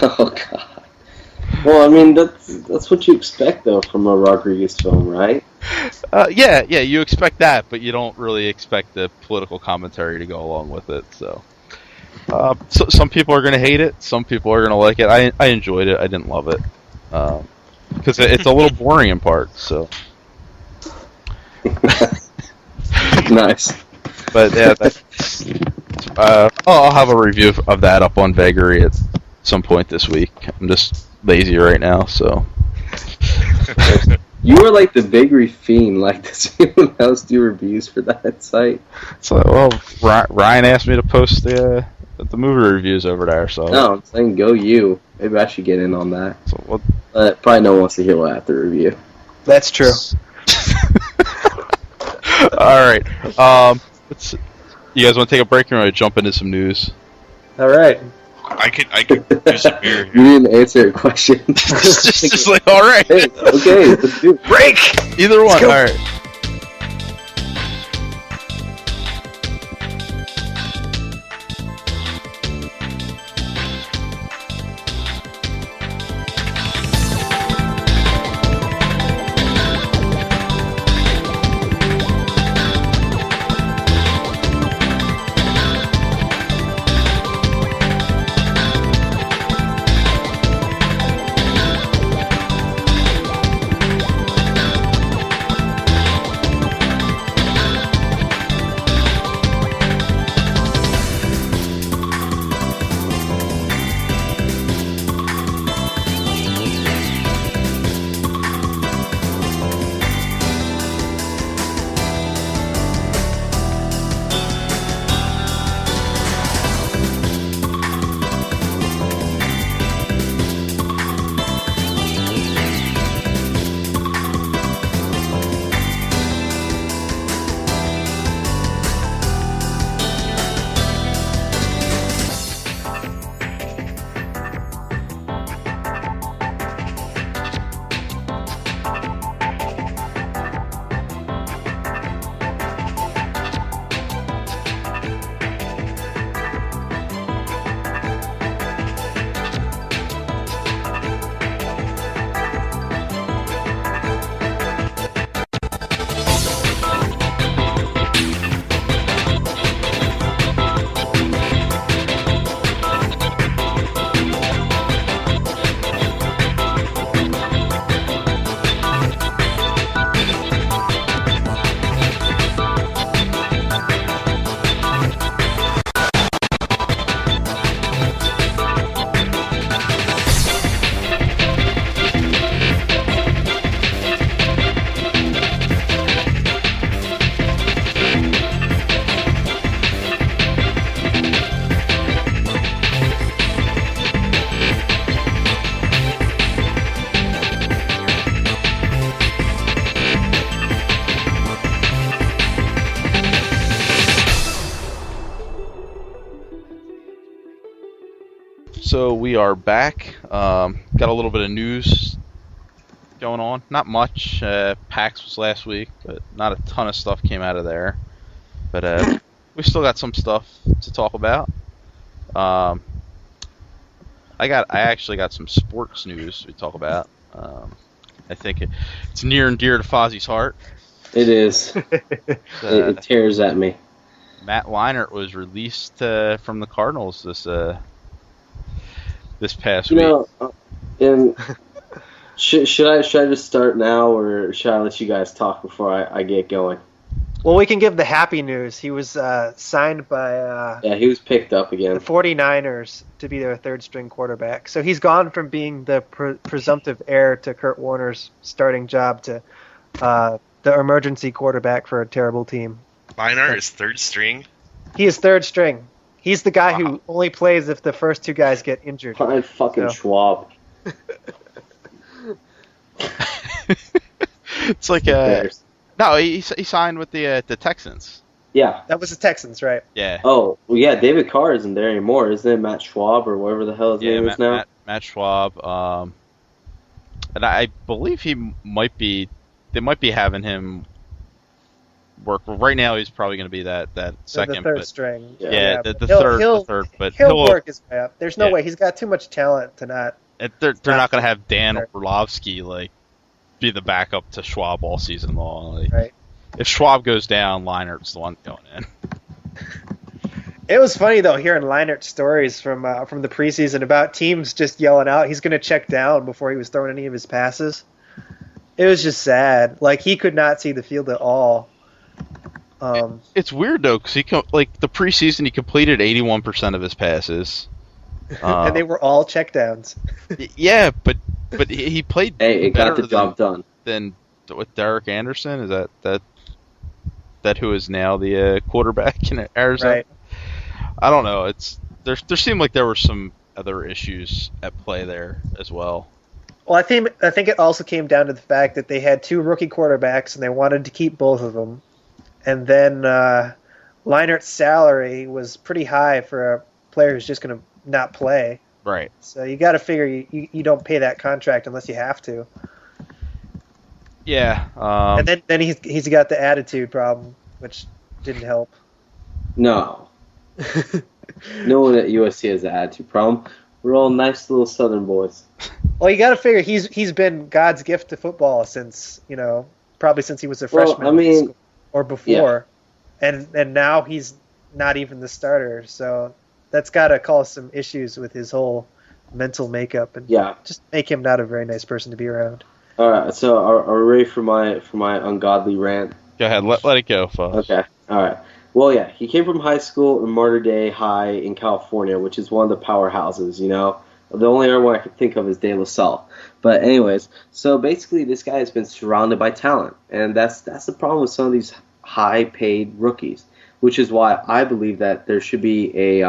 Oh god. Well, I mean that's what you expect though from a Rodriguez film, right? Yeah, you expect that, but you don't really expect the political commentary to go along with it. So some people are going to hate it, some people are going to like it. I enjoyed it. I didn't love it because it's a little boring in parts. So Nice. But yeah, I'll have a review of that up on Vagary at some point this week. I'm just lazy right now, so. You were like the Vagary fiend. Like, does anyone else do reviews for that site? So, well, Ryan asked me to post the movie reviews over there, so. No, I'm saying go you. Maybe I should get in on that. So, probably no one wants to hear what I have to review. That's true. Alright. You guys want to take a break or want to jump into some news? All right. I could do some beer You here. didn't answer a question. just like, alright. Hey, okay, let's do it. Break! Either one, go. alright. So we are back. Got a little bit of news going on. Not much. PAX was last week, but not a ton of stuff came out of there. But we still got some stuff to talk about. I actually got some sports news to talk about. I think it's near and dear to Fozzie's heart. It is. It tears at me. Matt Leinart was released from the Cardinals this past week. And should I just start now, or should I let you guys talk before I get going? Well, we can give the happy news. He was signed by he was picked up again. the 49ers to be their third-string quarterback. So he's gone from being the presumptive heir to Kurt Warner's starting job to the emergency quarterback for a terrible team. Leinart is third string? He is third string. He's the guy who only plays if the first two guys get injured. Fine fucking Schwab. It's like no, he signed with the Texans. Yeah. That was the Texans, right? Yeah. Oh, well, yeah, David Carr isn't there anymore, isn't it? Matt Schwab or whatever the hell his name is now? Matt Schwab. And I believe they might be having him work. Right now, he's probably going to be that second. The third string. Yeah, the third. But he'll work his way up. There's no way. He's got too much talent to not. They're not going to have Dan Orlovsky, be the backup to Schwab all season long. Right. If Schwab goes down, Leinart's the one going in. It was funny though hearing Leinart stories from the preseason about teams just yelling out he's going to check down before he was throwing any of his passes. It was just sad. He could not see the field at all. It's weird though because the preseason he completed 81% of his passes, and they were all checkdowns. Yeah, but he played. Hey, it got the job done. Than with Derek Anderson. Is that who is now the quarterback in Arizona? Right. I don't know. There seemed like there were some other issues at play there as well. Well, I think it also came down to the fact that they had two rookie quarterbacks and they wanted to keep both of them, and then Leinart's salary was pretty high for a player who's just going to not play. Right. So you got to figure you don't pay that contract unless you have to. Yeah. And then he's got the attitude problem, which didn't help. No. No one at USC has an attitude problem. We're all nice little Southern boys. Well, you got to figure he's been God's gift to football since probably since he was a freshman in school or before, yeah. And now he's not even the starter. So that's got to cause some issues with his whole mental makeup and just make him not a very nice person to be around. All right, so are we ready for my ungodly rant? Go ahead, let it go, folks. Okay, all right. Well, yeah, he came from high school in Mater Dei High in California, which is one of the powerhouses, The only other one I could think of is De La Salle. But anyways, so basically this guy has been surrounded by talent, and that's the problem with some of these high-paid rookies, which is why I believe that there should be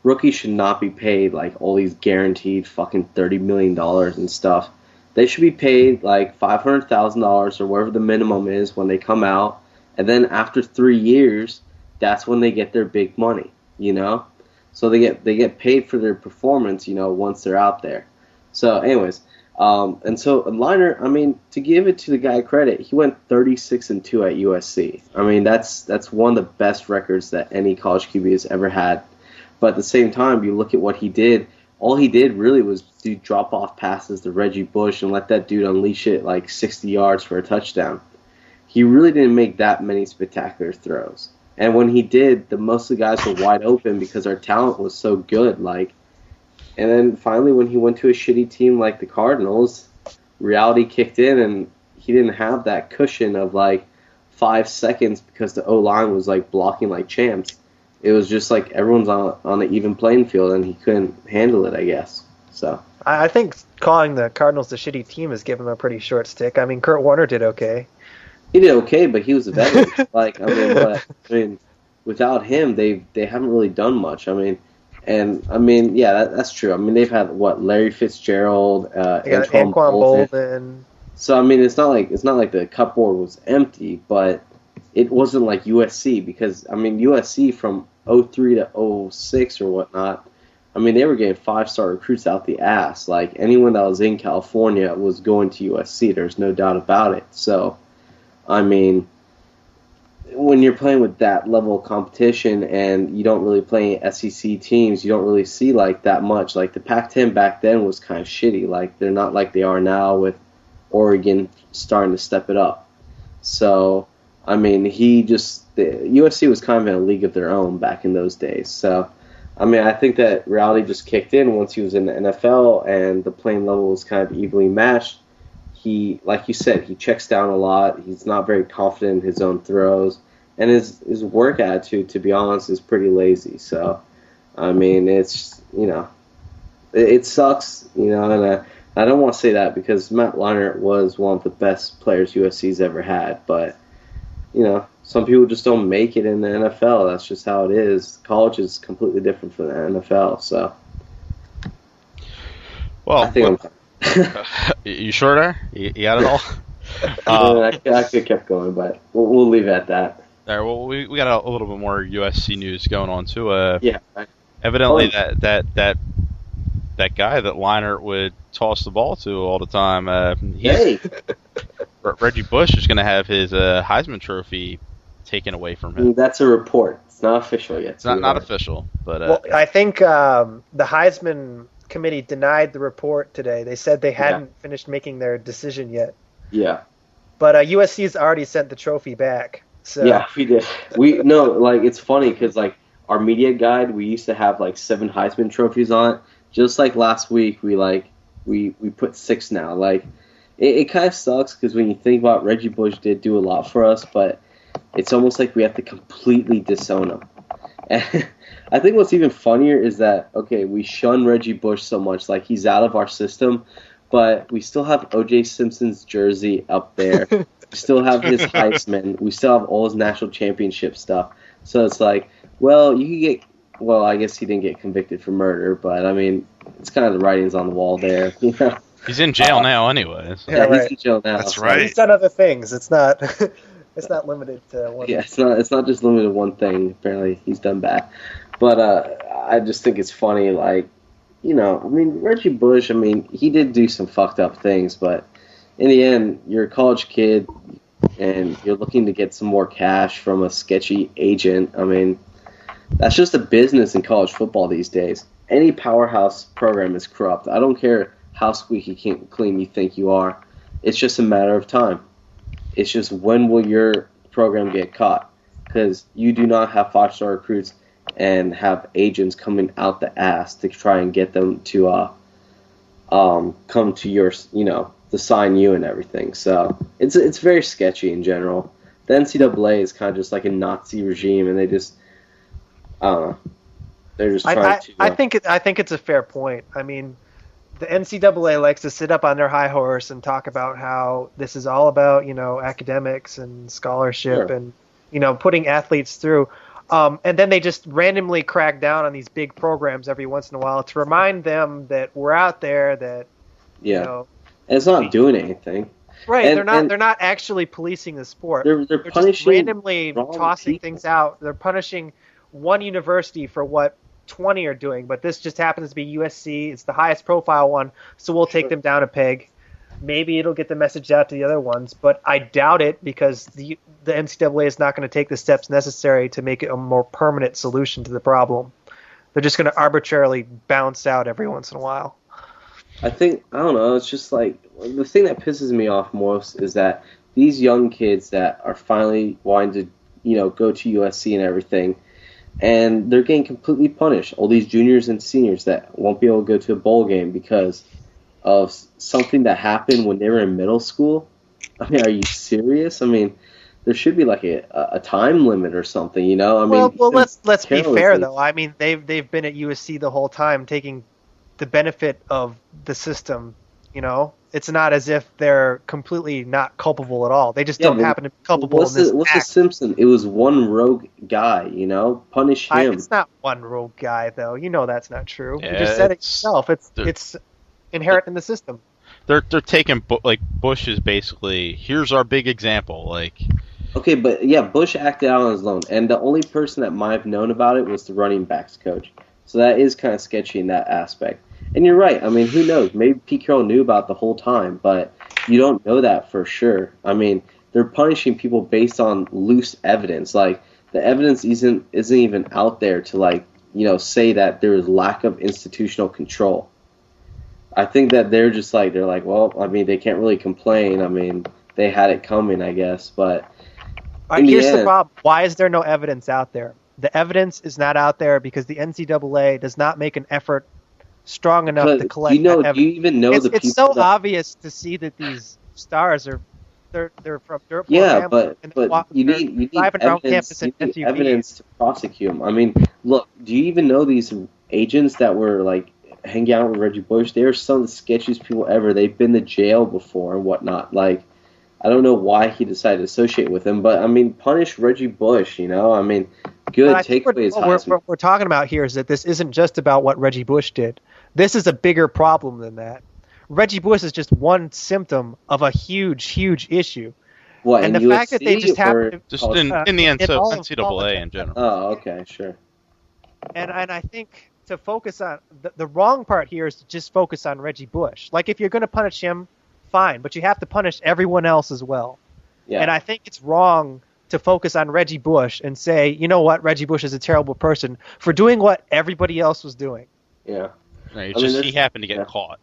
rookie should not be paid all these guaranteed fucking $30 million and stuff. They should be paid $500,000 or whatever the minimum is when they come out, and then after 3 years, that's when they get their big money, So they get paid for their performance, once they're out there. So, anyways, and so Leinart, to give it to the guy credit, he went 36-2 at USC. That's one of the best records that any college QB has ever had. But at the same time, you look at what he did. All he did really was do drop-off passes to Reggie Bush and let that dude unleash it 60 yards for a touchdown. He really didn't make that many spectacular throws. And when he did, most of the guys were wide open because our talent was so good. And then finally when he went to a shitty team like the Cardinals, reality kicked in and he didn't have that cushion of 5 seconds because the O-line was blocking like champs. It was just everyone's on an even playing field, and he couldn't handle it, I guess. So I think calling the Cardinals a shitty team has given them a pretty short stick. Kurt Warner did okay. He did okay, but he was a veteran. Without him, they haven't really done much. That's true. They've had Larry Fitzgerald, Antoine Bolden. So it's not like the cupboard was empty, but it wasn't like USC because USC from 03 to 06 or whatnot. They were getting 5-star recruits out the ass. Anyone that was in California was going to USC. There's no doubt about it. So, when you're playing with that level of competition and you don't really play SEC teams, you don't really see like that much. Like the Pac-10 back then was kind of shitty. Like they're not like they are now with Oregon starting to step it up. So, I mean, USC was kind of in a league of their own back in those days. So, I mean, I think that reality just kicked in once he was in the NFL and the playing level was kind of evenly matched. He, like you said, he checks down a lot. He's not very confident in his own throws. And his work attitude, to be honest, is pretty lazy. So, I mean, it's, it sucks, and I don't want to say that because Matt Leinart was one of the best players USC's ever had. But, some people just don't make it in the NFL. That's just how it is. College is completely different from the NFL. So, well, I think you sure there? You got it all? I could have kept going, but we'll leave it at that. All right, well, we got a little bit more USC news going on too. Yeah. Evidently, that guy that Leinart would toss the ball to all the time. Reggie Bush is going to have his Heisman Trophy taken away from him. That's a report. It's not official yet. It's not official, but well, I think the Heisman committee denied the report today. They said they hadn't finished making their decision yet. Yeah. But USC's already sent the trophy back. So. Yeah, we did. It's funny because our media guide, we used to have 7 Heisman trophies on it. Just like last week, we put 6 now. It kind of sucks because when you think about Reggie Bush did do a lot for us, but it's almost like we have to completely disown him. And I think what's even funnier is that, okay, we shun Reggie Bush so much, he's out of our system, but we still have O.J. Simpson's jersey up there. We still have his Heisman. We still have all his national championship stuff. So it's I guess he didn't get convicted for murder, but I mean, it's kind of the writings on the wall there. He's in jail now, anyways. Yeah, he's in jail now. That's right. He's done other things. It's not. It's not limited to one. Yeah, it's not just limited to one thing. Apparently, he's done bad. But I just think it's funny. Reggie Bush. I mean, he did do some fucked up things, but in the end, you're a college kid, and you're looking to get some more cash from a sketchy agent. I mean, that's just a business in college football these days. Any powerhouse program is corrupt. I don't care how squeaky clean you think you are. It's just a matter of time. It's just when will your program get caught? Because you do not have 5-star recruits and have agents coming out the ass to try and get them to come to your, to sign you and everything. So it's very sketchy in general. The NCAA is kind of just like a Nazi regime, and they just, I don't know. They're just trying to. I think it's a fair point. I mean, the NCAA likes to sit up on their high horse and talk about how this is all about, academics and scholarship and, putting athletes through. And then they just randomly crack down on these big programs every once in a while to remind them that we're out there, that, and it's not doing anything. Right, And they're not actually policing the sport. They're punishing just randomly tossing people. things out. They're punishing one university for what 20 are doing, but this just happens to be USC. It's the highest profile one, so we'll take them down a peg. Maybe it'll get the message out to the other ones, but I doubt it because the NCAA is not going to take the steps necessary to make it a more permanent solution to the problem. They're just going to arbitrarily bounce out every once in a while. I don't know, it's just the thing that pisses me off most is that these young kids that are finally wanting to, go to USC and everything, and they're getting completely punished. All these juniors and seniors that won't be able to go to a bowl game because of something that happened when they were in middle school. I mean, are you serious? I mean, there should be a time limit or something, I mean, well, let's be fair though. I mean, they've been at USC the whole time, taking the benefit of the system. It's not as if they're completely not culpable at all. They just don't happen to be culpable in this What's act. the Simpson? It was one rogue guy, Punish him. It's not one rogue guy, though. That's not true. Yeah, You just said it yourself. It's inherent in the system. They're taking Bush is basically, here's our big example. Okay, but yeah, Bush acted out on his own, and the only person that might have known about it was the running backs coach. So that is kind of sketchy in that aspect. And you're right. I mean, who knows? Maybe Pete Carroll knew about it the whole time, but you don't know that for sure. I mean, they're punishing people based on loose evidence. Like the evidence isn't even out there to like say that there is lack of institutional control. I think that they're like, well, I mean, they can't really complain. I mean, they had it coming, I guess, but here's the problem. Why is there no evidence out there? The evidence is not out there because the NCAA does not make an effort strong enough to collect that evidence. Do you even know the people? It's so obvious to see that these stars they're from dirt poor families. But you need evidence to prosecute them. I mean, look, do you even know these agents that were like hanging out with Reggie Bush? They are some of the sketchiest people ever. They've been to jail before and whatnot. Like, I don't know why he decided to associate with him, but I mean, punish Reggie Bush. I mean, good. Take away his Heisman. What we're talking about here is that this isn't just about what Reggie Bush did. This is a bigger problem than that. Reggie Bush is just one symptom of a huge, huge issue. What, and the UFC fact that they just happen to just in the NCAA in general. Oh, okay, sure. And I think to focus on the wrong part here is to just focus on Reggie Bush. Like if you're going to punish him, fine, but you have to punish everyone else as well. Yeah. And I think it's wrong to focus on Reggie Bush and say, you know what, Reggie Bush is a terrible person for doing what everybody else was doing. Yeah. No, he happened to get caught.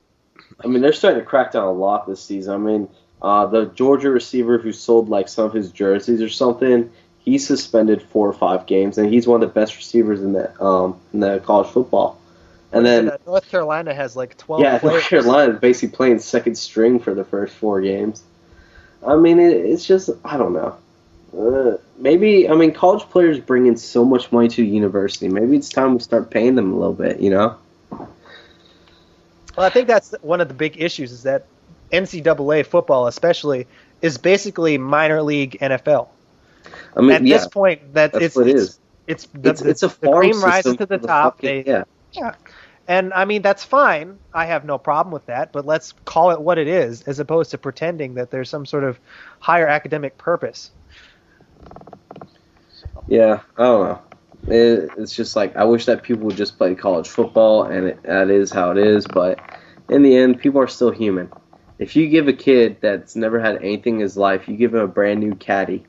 I mean, they're starting to crack down a lot this season. I mean, the Georgia receiver who sold like some of his jerseys or something, he's suspended 4 or 5 games, and he's one of the best receivers in the college football. And then North Carolina has like 12 players. North Carolina is basically playing second string for the first 4 games. I mean, it's just, I don't know. Maybe, I mean, college players bring in so much money to the university. Maybe it's time we start paying them a little bit, Well, I think that's one of the big issues is that NCAA football, especially, is basically minor league NFL. I mean, at this point, that's what it is. It's a farm cream rises to the top. Yeah. And I mean, that's fine. I have no problem with that, but let's call it what it is, as opposed to pretending that there's some sort of higher academic purpose. Yeah, I don't know. It's just like, I wish that people would just play college football, and that is how it is, but in the end, people are still human. If you give a kid that's never had anything in his life, you give him a brand new caddy,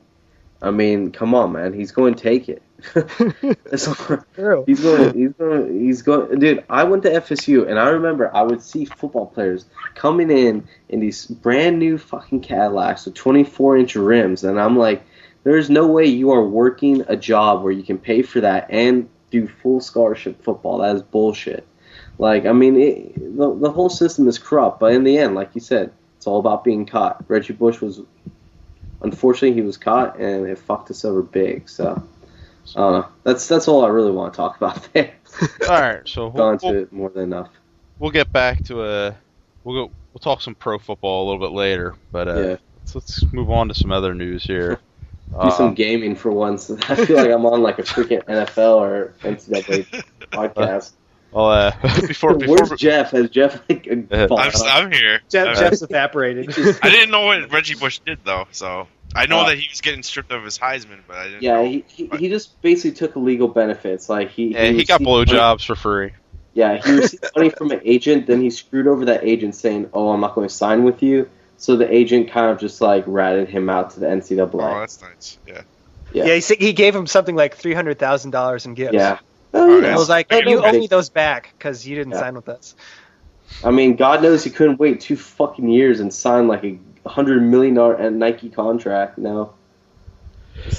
I mean, come on, man, he's going to take it. True. He's going. Dude, I went to FSU, and I remember I would see football players coming in these brand new fucking Cadillacs with 24-inch rims, and I'm like, there's no way you are working a job where you can pay for that and do full scholarship football. That is bullshit. Like, I mean, the whole system is corrupt, but in the end, like you said, it's all about being caught. Reggie Bush unfortunately, he was caught, and it fucked us over big, so. That's all I really want to talk about there. All right, so gone to it more than enough. We'll get back to we'll talk some pro football a little bit later, but let's move on to some other news here. Do some gaming for once. I feel like I'm on like a freaking NFL or NCAA podcast. Well, Where's Jeff? Has Jeff I'm here. Jeff's evaporated. I didn't know what Reggie Bush did though, so I know that he was getting stripped of his Heisman, but I didn't. Yeah, know. He just basically took illegal benefits. Like he got blowjobs for free. Yeah, he received money from an agent. Then he screwed over that agent, saying, "Oh, I'm not going to sign with you." So the agent kind of just like ratted him out to the NCAA. Oh, that's nice. Yeah. Yeah, he gave him something like $300,000 in gifts. Yeah. I was like, you owe me those back because you didn't sign with us. I mean, God knows he couldn't wait 2 fucking years and sign like a $100 million Nike contract. No.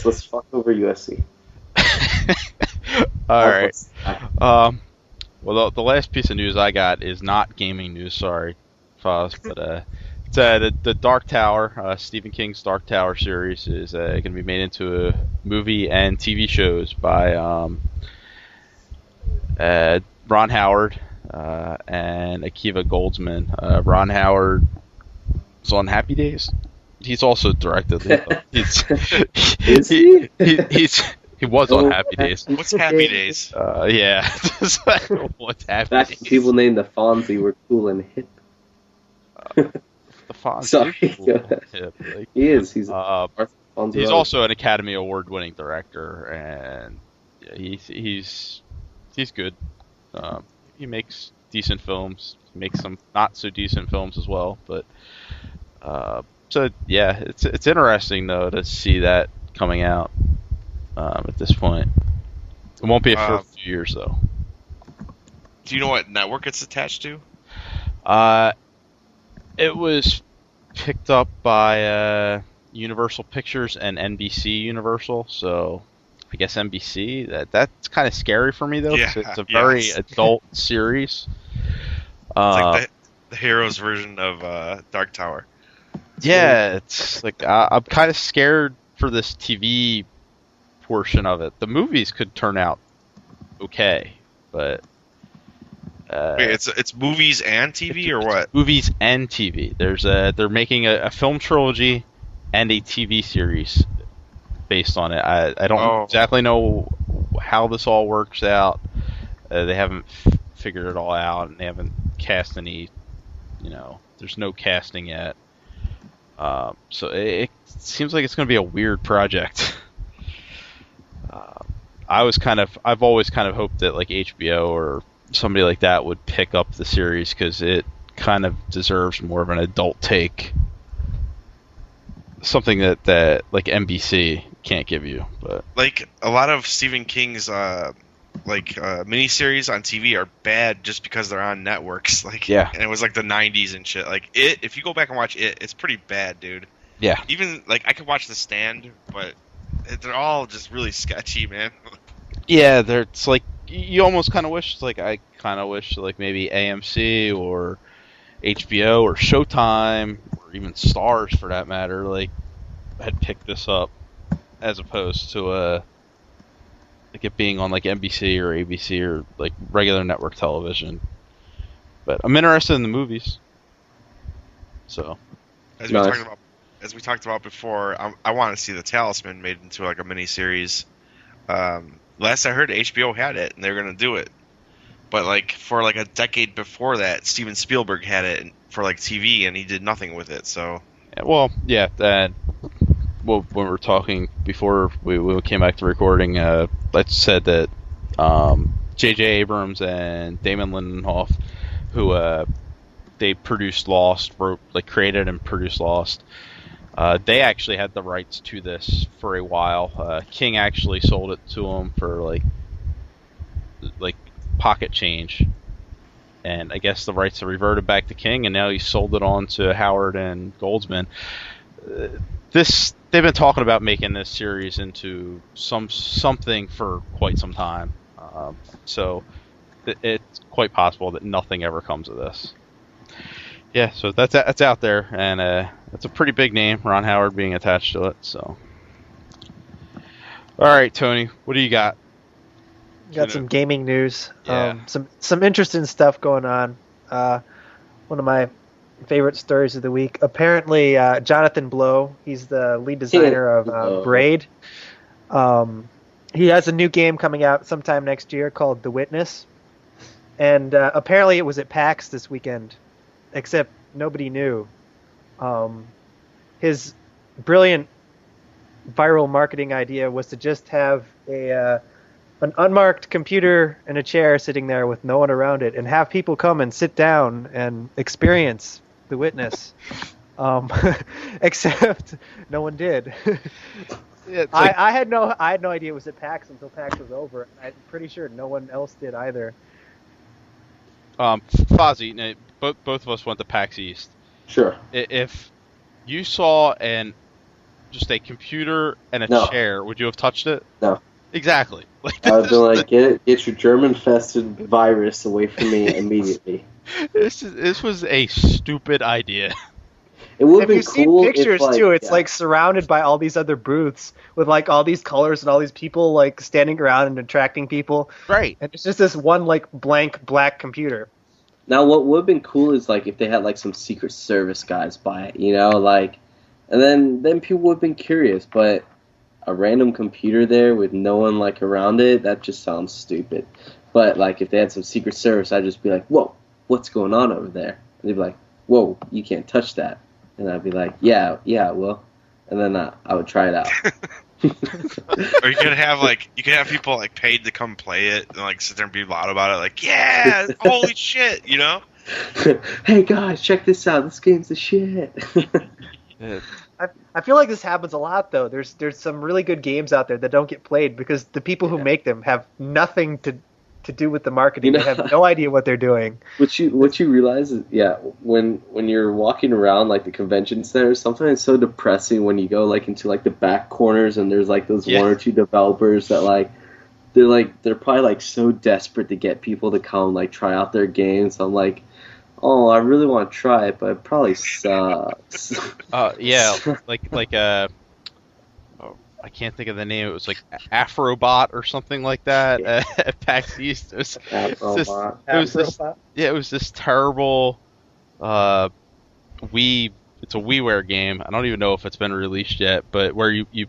Let's fuck over USC. All right. Well, the last piece of news I got is not gaming news. Sorry, Foz, but it's the Dark Tower, Stephen King's Dark Tower series is going to be made into a movie and TV shows by Ron Howard and Akiva Goldsman. Ron Howard is on Happy Days. He's also directed. Is he? He was on Happy Days. What's Happy Days? Yeah. What's Happy Back Days? when people named the Fonzie were cool and hip. The Fonzie. Sorry. Hip, like, He is. He's also an Academy Award-winning director, and he's good. He makes decent films. He makes some not so decent films as well, but So yeah, it's interesting though to see that coming out at this point. It won't be for a few years though. Do you know what network it's attached to? It was picked up by Universal Pictures and NBC Universal, so I guess NBC. That's kind of scary for me though, because it's a very adult series. It's like the Heroes version of Dark Tower. Yeah, it's like I'm kind of scared for this TV portion of it. The movies could turn out okay, but wait, it's movies and TV or what? Movies and TV. They're making a film trilogy and a TV series based on it. I don't exactly know how this all works out. They haven't figured it all out, and they haven't cast any. There's no casting yet. So it seems like it's going to be a weird project. I've always kind of hoped that like HBO or somebody like that would pick up the series because it kind of deserves more of an adult take. Something that like NBC can't give you, but like a lot of Stephen King's miniseries on TV are bad just because they're on networks. And it was like the 90s and shit. Like if you go back and watch it's pretty bad, dude. Yeah. Even like I could watch The Stand, but they're all just really sketchy, man. Yeah, it's like you almost kind of wish, like I kind of wish, like maybe AMC or HBO or Showtime or even Stars for that matter, like had picked this up as opposed to like it being on like NBC or ABC or like regular network television. But I'm interested in the movies. So, as we talked about before, I want to see The Talisman made into like a miniseries. Last I heard, HBO had it and they were gonna do it, but like for like a decade before that, Steven Spielberg had it for like TV and he did nothing with it. So, when we were talking before we came back to recording, I said that J.J. Abrams and Damon Lindelof, who they produced Lost, created and produced Lost. They actually had the rights to this for a while. King actually sold it to them for like pocket change, and I guess the rights have reverted back to King, and now he sold it on to Howard and Goldsman. They've been talking about making this series into something for quite some time, so it's quite possible that nothing ever comes of this. Yeah, so that's out there, and it's a pretty big name, Ron Howard being attached to it. So, all right, Tony, what do you got? Got some gaming news. Yeah. Some interesting stuff going on. One of my favorite stories of the week. Apparently, Jonathan Blow, he's the lead designer of Braid. He has a new game coming out sometime next year called The Witness, and apparently it was at PAX this weekend. Except nobody knew. His brilliant viral marketing idea was to just have an unmarked computer and a chair sitting there with no one around it, and have people come and sit down and experience The Witness. Except no one did. I had no idea it was at PAX until PAX was over. I'm pretty sure no one else did either. Fozzie, both of us went to PAX East. Sure. If you saw just a computer and a chair, would you have touched it? No. Exactly. I would be like, get your German-infested virus away from me immediately. This was a stupid idea. It would be cool. If you've seen pictures too, it's like surrounded by all these other booths with like all these colors and all these people like standing around and attracting people. Right. And it's just this one like blank black computer. Now, what would have been cool is like if they had like some Secret Service guys buy it, and then people would have been curious. But a random computer there with no one like around it, that just sounds stupid. But like if they had some Secret Service, I'd just be like, "Whoa, what's going on over there?" And they'd be like, "Whoa, you can't touch that." And I'd be like, yeah, I will. And then I would try it out. Or you could have people like paid to come play it and like sit there and be loud about it, like, yeah, holy shit, Hey guys, check this out. This game's the shit. I feel like this happens a lot though. There's some really good games out there that don't get played because the people who make them have nothing to do with the marketing. They have no idea what they're doing. What you realize is, when you're walking around like the convention center, sometimes it's so depressing when you go like into like the back corners and there's like those one or two developers that they're probably like so desperate to get people to come like try out their games. I'm like, oh, I really want to try it, but it probably sucks. I can't think of the name. It was like Afrobot or something like that at PAX East. It was this terrible Wii. It's a WiiWare game. I don't even know if it's been released yet, but where you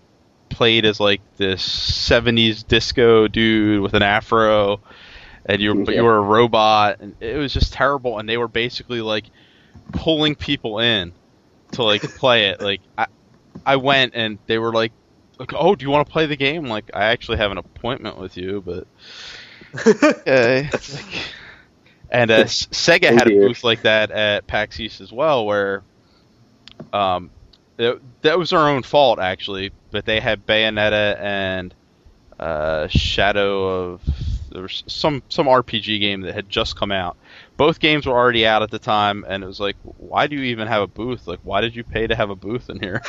played as like this 70s disco dude with an afro, and you were a robot, and it was just terrible. And they were basically like pulling people in to like play it. Like I went and they were like, oh, do you want to play the game? Like, I actually have an appointment with you, but okay. And Sega had a booth like that at PAX East as well, where that was their own fault actually, but they had Bayonetta and Shadow of there was some RPG game that had just come out. Both games were already out at the time, and it was like, why do you even have a booth? Like, why did you pay to have a booth in here?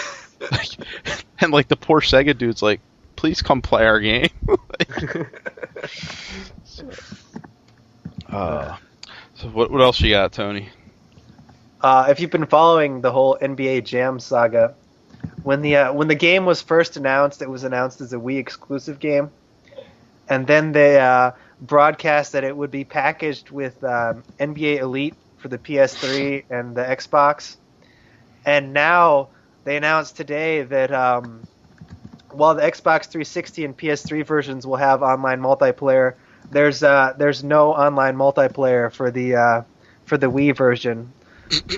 And like the poor Sega dude's like, please come play our game. So what else you got, Tony? If you've been following the whole NBA Jam saga, when the game was first announced, it was announced as a Wii exclusive game, and then they broadcast that it would be packaged with NBA Elite for the PS3 and the Xbox, and now they announced today that while the Xbox 360 and PS3 versions will have online multiplayer, there's no online multiplayer for the Wii version.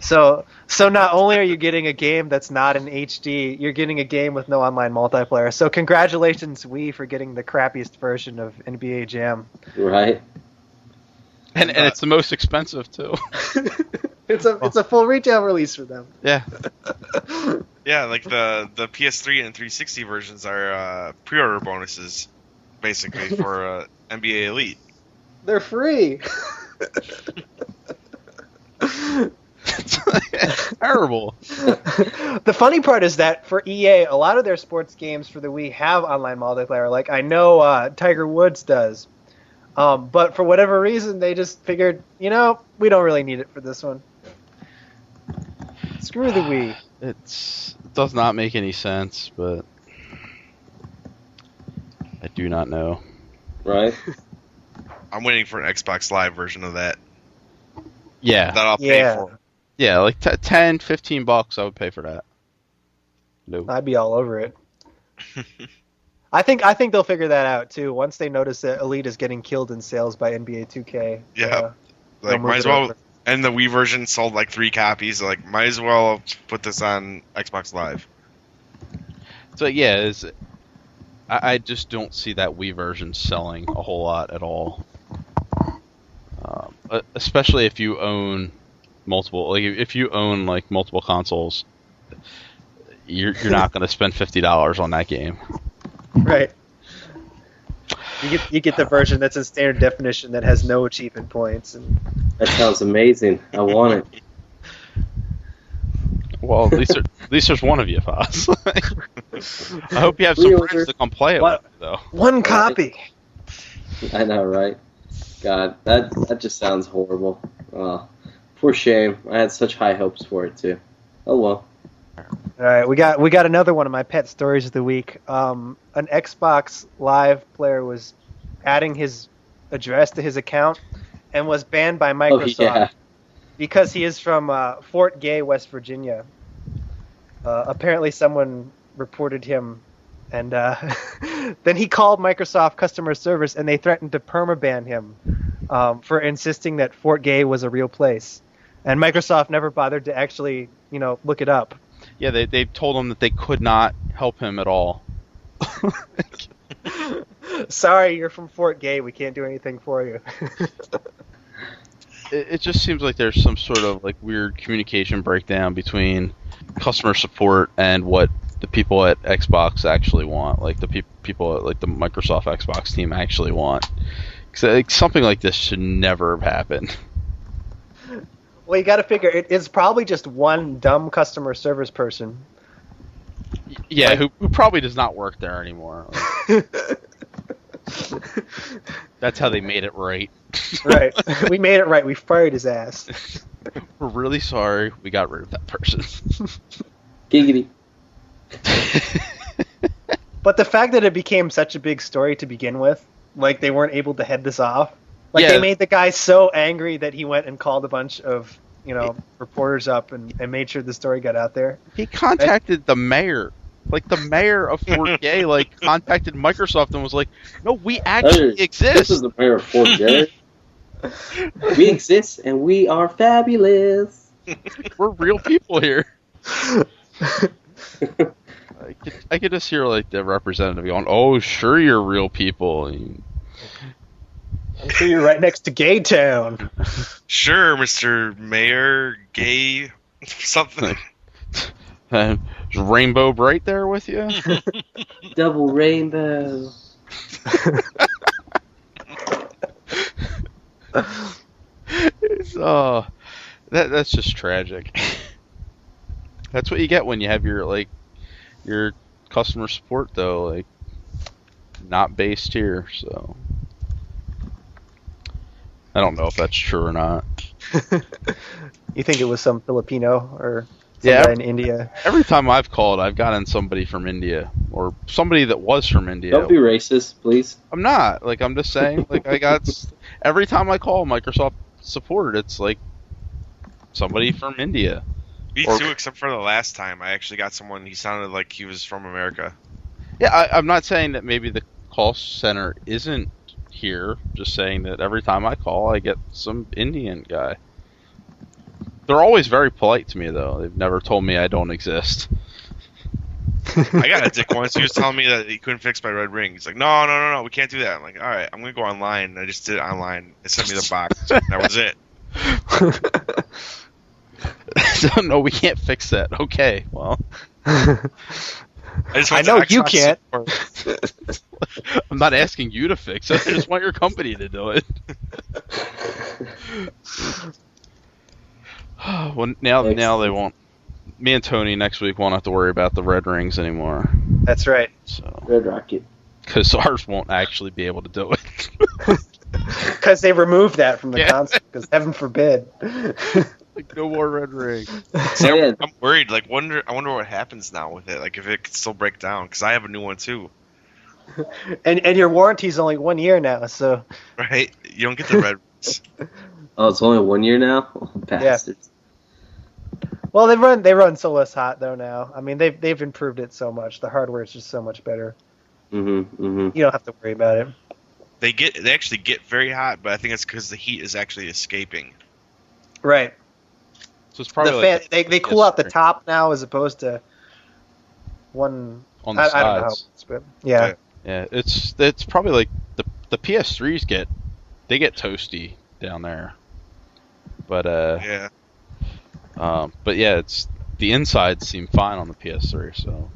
So not only are you getting a game that's not in HD, you're getting a game with no online multiplayer. So congratulations, Wii, for getting the crappiest version of NBA Jam. Right. And it's the most expensive too. It's a full retail release for them. Yeah. Yeah, like the PS3 and 360 versions are pre-order bonuses, basically, for NBA Elite. They're free. It's terrible. The funny part is that for EA, a lot of their sports games for the Wii have online multiplayer. Like, I know Tiger Woods does. But for whatever reason, they just figured, we don't really need it for this one. Screw the Wii. It does not make any sense, but I do not know. Right? I'm waiting for an Xbox Live version of that. Yeah. That I'll pay for. Yeah, like $10, $15 I would pay for that. Nope. I'd be all over it. I think they'll figure that out too. Once they notice that Elite is getting killed in sales by NBA 2K. Yeah. Like, might as well. Over. And the Wii version sold like 3 copies. Like, might as well put this on Xbox Live. So yeah, I just don't see that Wii version selling a whole lot at all. Especially if you own multiple, like if you own like multiple consoles, you're not going to spend $50 on that game. Right. You get the version that's in standard definition that has no achievement points. And that sounds amazing. I want it. Well, at least there's one of you, Foss. I hope you have some friends to come play it with, though. One copy. I know, right? God, that just sounds horrible. Poor shame. I had such high hopes for it too. Oh well. All right, we got another one of my pet stories of the week. An Xbox Live player was adding his address to his account and was banned by Microsoft because he is from Fort Gay, West Virginia. Apparently, someone reported him, and then he called Microsoft customer service, and they threatened to permaban him for insisting that Fort Gay was a real place. And Microsoft never bothered to actually, look it up. Yeah, they told him that they could not help him at all. Sorry, you're from Fort Gay. We can't do anything for you. It just seems like there's some sort of like weird communication breakdown between customer support and what the people at Xbox actually want, like the people at like the Microsoft Xbox team actually want. Because something like this should never have happened. Well, you got to figure it's probably just one dumb customer service person. Yeah, who probably does not work there anymore. That's how they made it right. Right. We made it right. We fired his ass. We're really sorry. We got rid of that person. Giggity. But the fact that it became such a big story to begin with, like they weren't able to head this off. Like they made the guy so angry that he went and called a bunch of, reporters up and made sure the story got out there. He contacted the mayor. Like, the mayor of Fort Gay, contacted Microsoft and was like, no, we actually exist. This is the mayor of Fort Gay. We exist, and we are fabulous. We're real people here. I could just hear, the representative going, oh, sure you're real people. I'm sure you're right next to Gay Town. Sure, Mr. Mayor, Gay, something. Is Rainbow Bright there with you? Double rainbow. That's just tragic. That's what you get when you have your customer support though, not based here. So I don't know if that's true or not. You think it was some Filipino or somebody in India? Every time I've called, I've gotten somebody from India or somebody that was from India. Don't be racist, please. I'm not. I'm just saying. I got every time I call Microsoft support, it's somebody from India. Me too, except for the last time. I actually got someone, he sounded like he was from America. Yeah, I'm not saying that maybe the call center isn't here. Just saying that every time I call, I get some Indian guy. They're always very polite to me, though. They've never told me I don't exist. I got a dick once. He was telling me that he couldn't fix my red ring. He's like, no, we can't do that. I'm like, all right, I'm going to go online. And I just did it online. They sent me the box. That was it. So, no, we can't fix that. Okay, well. I know you can't. I'm not asking you to fix it. I just want your company to do it. Well, now they won't. Me and Tony next week won't have to worry about the red rings anymore. That's right. So Red Rocket. Because ours won't actually be able to do it. Because they removed that from the console. Because heaven forbid. No more red ring. See, I'm worried. I wonder what happens now with it. If it could still break down. Because I have a new one too. And your warranty's only 1 year now, so. Right. You don't get the red rings. Oh, it's only 1 year now? Oh, bastards. Yeah. Well, they run so less hot though now. I mean, they've improved it so much. The hardware is just so much better. You don't have to worry about it. They actually get very hot, but I think it's because the heat is actually escaping. Right. So it's probably they cool out the top now as opposed to one on the sides. I don't know. But yeah. Yeah, it's probably the PS3s get toasty down there. But yeah. But yeah, it's the insides seem fine on the PS3. So,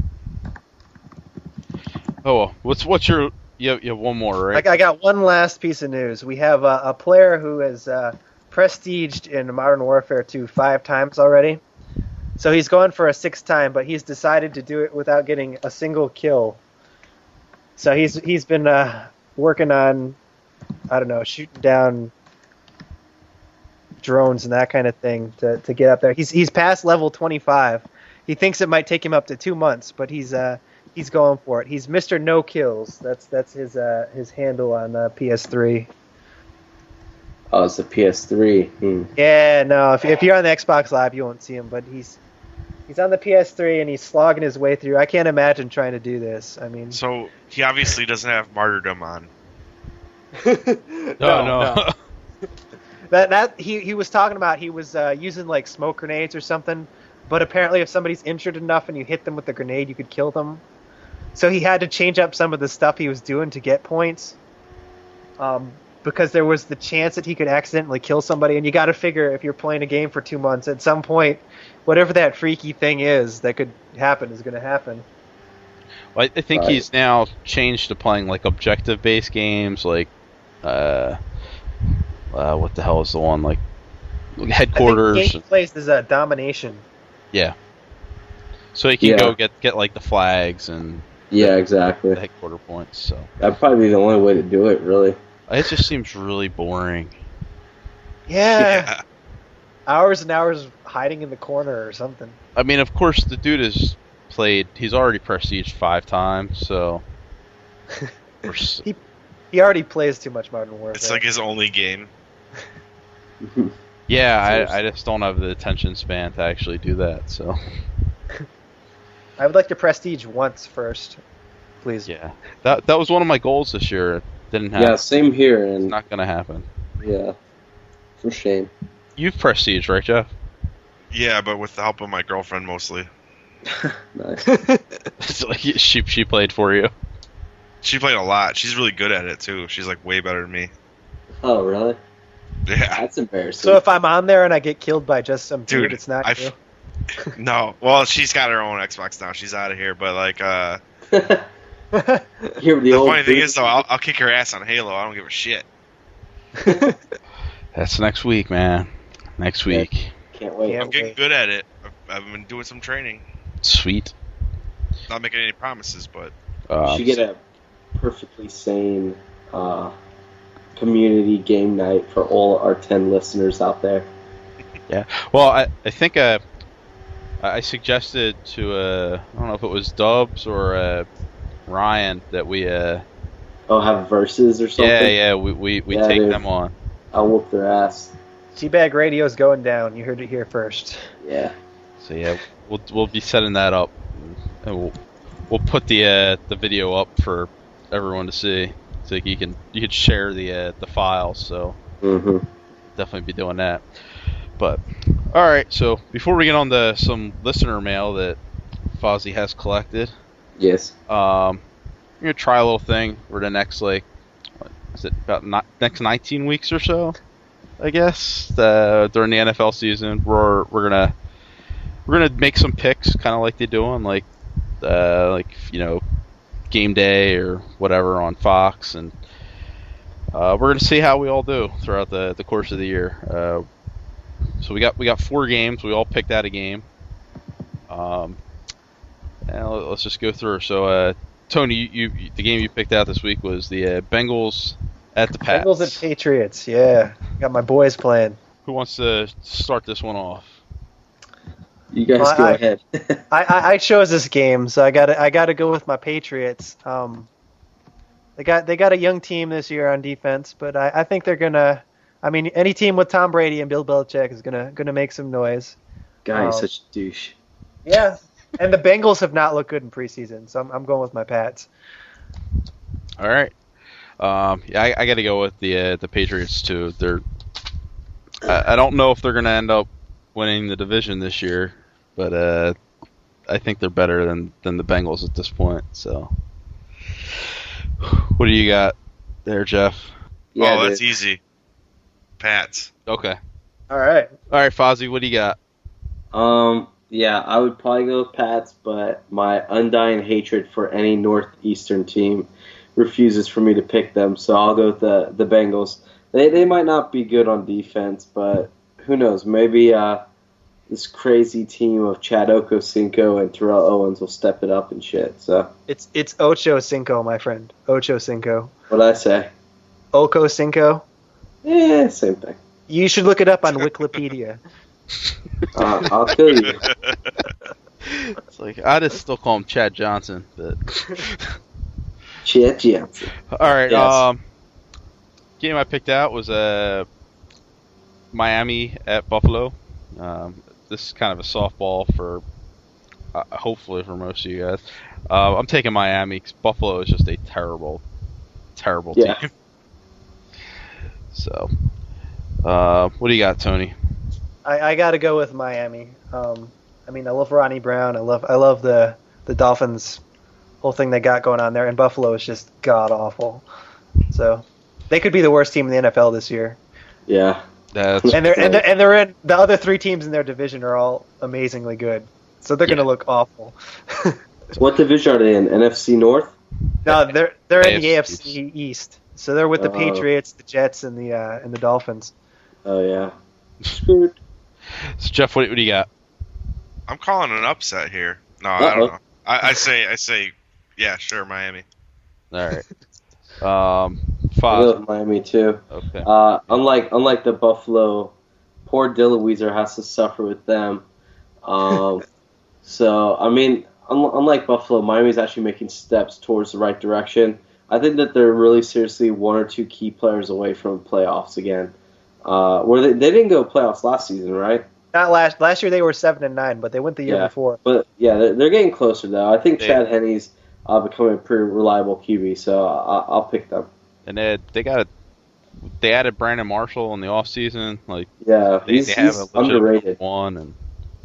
well, what's your you have one more, right? I got one last piece of news. We have a player who has prestiged in Modern Warfare 2 5 times already. So he's going for a 6th time, but he's decided to do it without getting a single kill. So he's been working on, I don't know, shooting down drones and that kind of thing to get up there. He's past level 25. He thinks it might take him up to 2 months, but he's going for it. He's Mr. No Kills. That's his handle on PS3. Oh, it's the PS3. Yeah, no. If you're on the Xbox Live, you won't see him, but he's on the PS3 and he's slogging his way through. I can't imagine trying to do this. I mean, so he obviously doesn't have martyrdom on. No. That he was talking about. He was using smoke grenades or something, but apparently if somebody's injured enough and you hit them with the grenade, you could kill them. So he had to change up some of the stuff he was doing to get points. because there was the chance that he could accidentally kill somebody, and you got to figure if you're playing a game for 2 months, at some point, whatever that freaky thing is that could happen is going to happen. Well, I think he's now changed to playing like objective-based games, like what the hell is the one, like Headquarters. I think the game he plays is Domination. Yeah. So he can go get like the flags and exactly, the headquarter points. So that'd probably be the only way to do it, really. It just seems really boring. Yeah. Hours and hours hiding in the corner or something. I mean, of course, the dude has played. He's already prestiged 5 times, so. He already plays too much Modern Warfare. It's like his only game. Yeah, I just don't have the attention span to actually do that. So. I would like to prestige once first, please. Yeah, that was one of my goals this year. It didn't happen. Yeah, same here. And it's not gonna happen. Yeah, for shame. You've prestige, right, Jeff? Yeah, but with the help of my girlfriend mostly. Nice. So, like, she played for you. She played a lot. She's really good at it too. She's like way better than me. Oh, really? Yeah. That's embarrassing. So if I'm on there and I get killed by just some dude, it's not you. No. Well, she's got her own Xbox now. She's out of here. But like, the funny thing is though, I'll kick her ass on Halo. I don't give a shit. That's next week, man. Next week. Can't wait. I'm getting good at it. I've been doing some training. Sweet. Not making any promises, but You should get a perfectly sane community game night for all our 10 listeners out there. Yeah. Well, I think I suggested to I don't know if it was Dubs or Ryan that we have verses or something. Yeah. We take them on. I'll whoop their ass. Teabag Radio's going down. You heard it here first. Yeah. So yeah, we'll be setting that up, and we'll put the video up for everyone to see, so you can share the files. So definitely be doing that. But all right, so before we get on to some listener mail that Fozzie has collected, yes, we're gonna try a little thing for the next next 19 weeks or so, I guess. During the NFL season, we're gonna make some picks, kind of like they do on like game day or whatever on Fox, and we're gonna see how we all do throughout the course of the year. So we got 4 games. We all picked out a game. And let's just go through. So Tony, the game you picked out this week was the Bengals at the Pats. Bengals at Patriots. Yeah, got my boys playing. Who wants to start this one off? You guys go ahead. I chose this game, so I gotta go with my Patriots. They got a young team this year on defense, but I think they're gonna. I mean, any team with Tom Brady and Bill Belichick is gonna make some noise. Guy, he's such a douche. Yeah, and the Bengals have not looked good in preseason, so I'm going with my Pats. All right. Yeah, I got to go with the Patriots too. I don't know if they're gonna end up winning the division this year, but I think they're better than the Bengals at this point. So, what do you got there, Jeff? Yeah, that's easy. Pats. Okay. All right, Fozzie, what do you got? Yeah, I would probably go with Pats, but my undying hatred for any Northeastern team refuses for me to pick them, so I'll go with the Bengals. They might not be good on defense, but who knows? Maybe this crazy team of Chad Ochocinco and Terrell Owens will step it up and shit. So it's Ocho Cinco, my friend. Ocho Cinco. What'd I say? Ocho Cinco. Yeah, same thing. You should look it up on Wikipedia. I'll kill you. It's like I just still call him Chad Johnson, but Chad Johnson. All right. Yes. Game I picked out was Miami at Buffalo. This is kind of a softball for hopefully for most of you guys. I'm taking Miami because Buffalo is just a terrible team. So, what do you got, Tony? I got to go with Miami. I mean, I love Ronnie Brown. I love the Dolphins, whole thing they got going on there, and Buffalo is just god awful. So, They could be the worst team in the NFL this year. Yeah. That's And they're in the other 3 teams in their division are all amazingly good. So they're going to look awful. What division are they in? NFC North? No, they're in the AFC AFC East. So they're with the Patriots, the Jets, and the Dolphins. Oh yeah. Screwed. So Jeff, what do you got? I'm calling an upset here. No, I don't know. I say, yeah, sure, Miami. All right. I Foz. go with Miami too. Okay. Unlike the Buffalo, poor Dylan Weezer has to suffer with them. So I mean, unlike Buffalo, Miami's actually making steps towards the right direction. I think that they're really seriously 1 or 2 key players away from playoffs again. Where they didn't go playoffs last season, right? Not last year. They were 7-9, but they went the year before. But yeah, they're getting closer though. I think Chad Henne's becoming a pretty reliable QB, so I'll pick them. And they added Brandon Marshall in the offseason. Like he's have a underrated one, and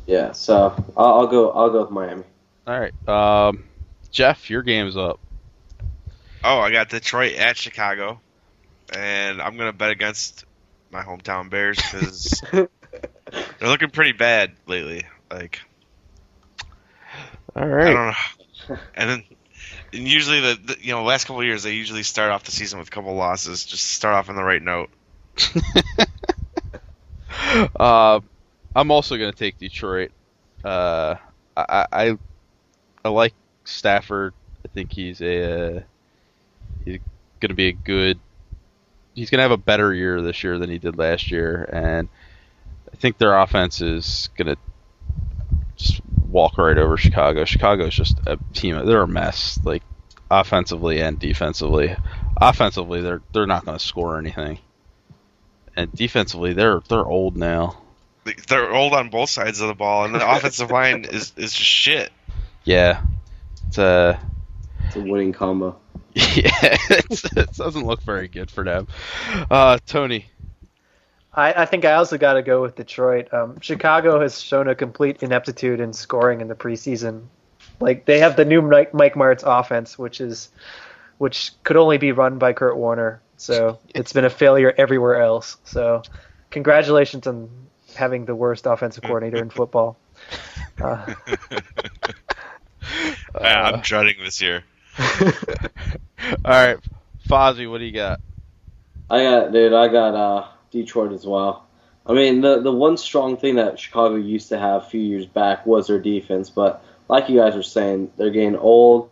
yeah. So I'll go with Miami. all right. Jeff, your game's up. Oh, I got Detroit at Chicago, and I'm gonna bet against my hometown Bears because they're looking pretty bad lately. Like, All right. I don't know. And usually the last couple of years they usually start off the season with a couple losses, just to start off on the right note. I'm also going to take Detroit. I like Stafford. I think he's going to be a good. He's going to have a better year this year than he did last year, and I think their offense is going to just walk right over Chicago. Chicago's just a team. They're a mess, like offensively and defensively. Offensively, they're not going to score anything, and defensively, they're old now. They're old on both sides of the ball, and the offensive line is just shit. Yeah, it's a winning combo. Yeah, it doesn't look very good for them. Tony. I think I also got to go with Detroit. Chicago has shown a complete ineptitude in scoring in the preseason. Like, they have the new Mike Martz offense, which could only be run by Kurt Warner. So it's been a failure everywhere else. So congratulations on having the worst offensive coordinator in football. I'm dreading this year. All right, Fozzie, what do you got? I got Detroit as well. I mean, the one strong thing that Chicago used to have a few years back was their defense, but like you guys were saying, they're getting old.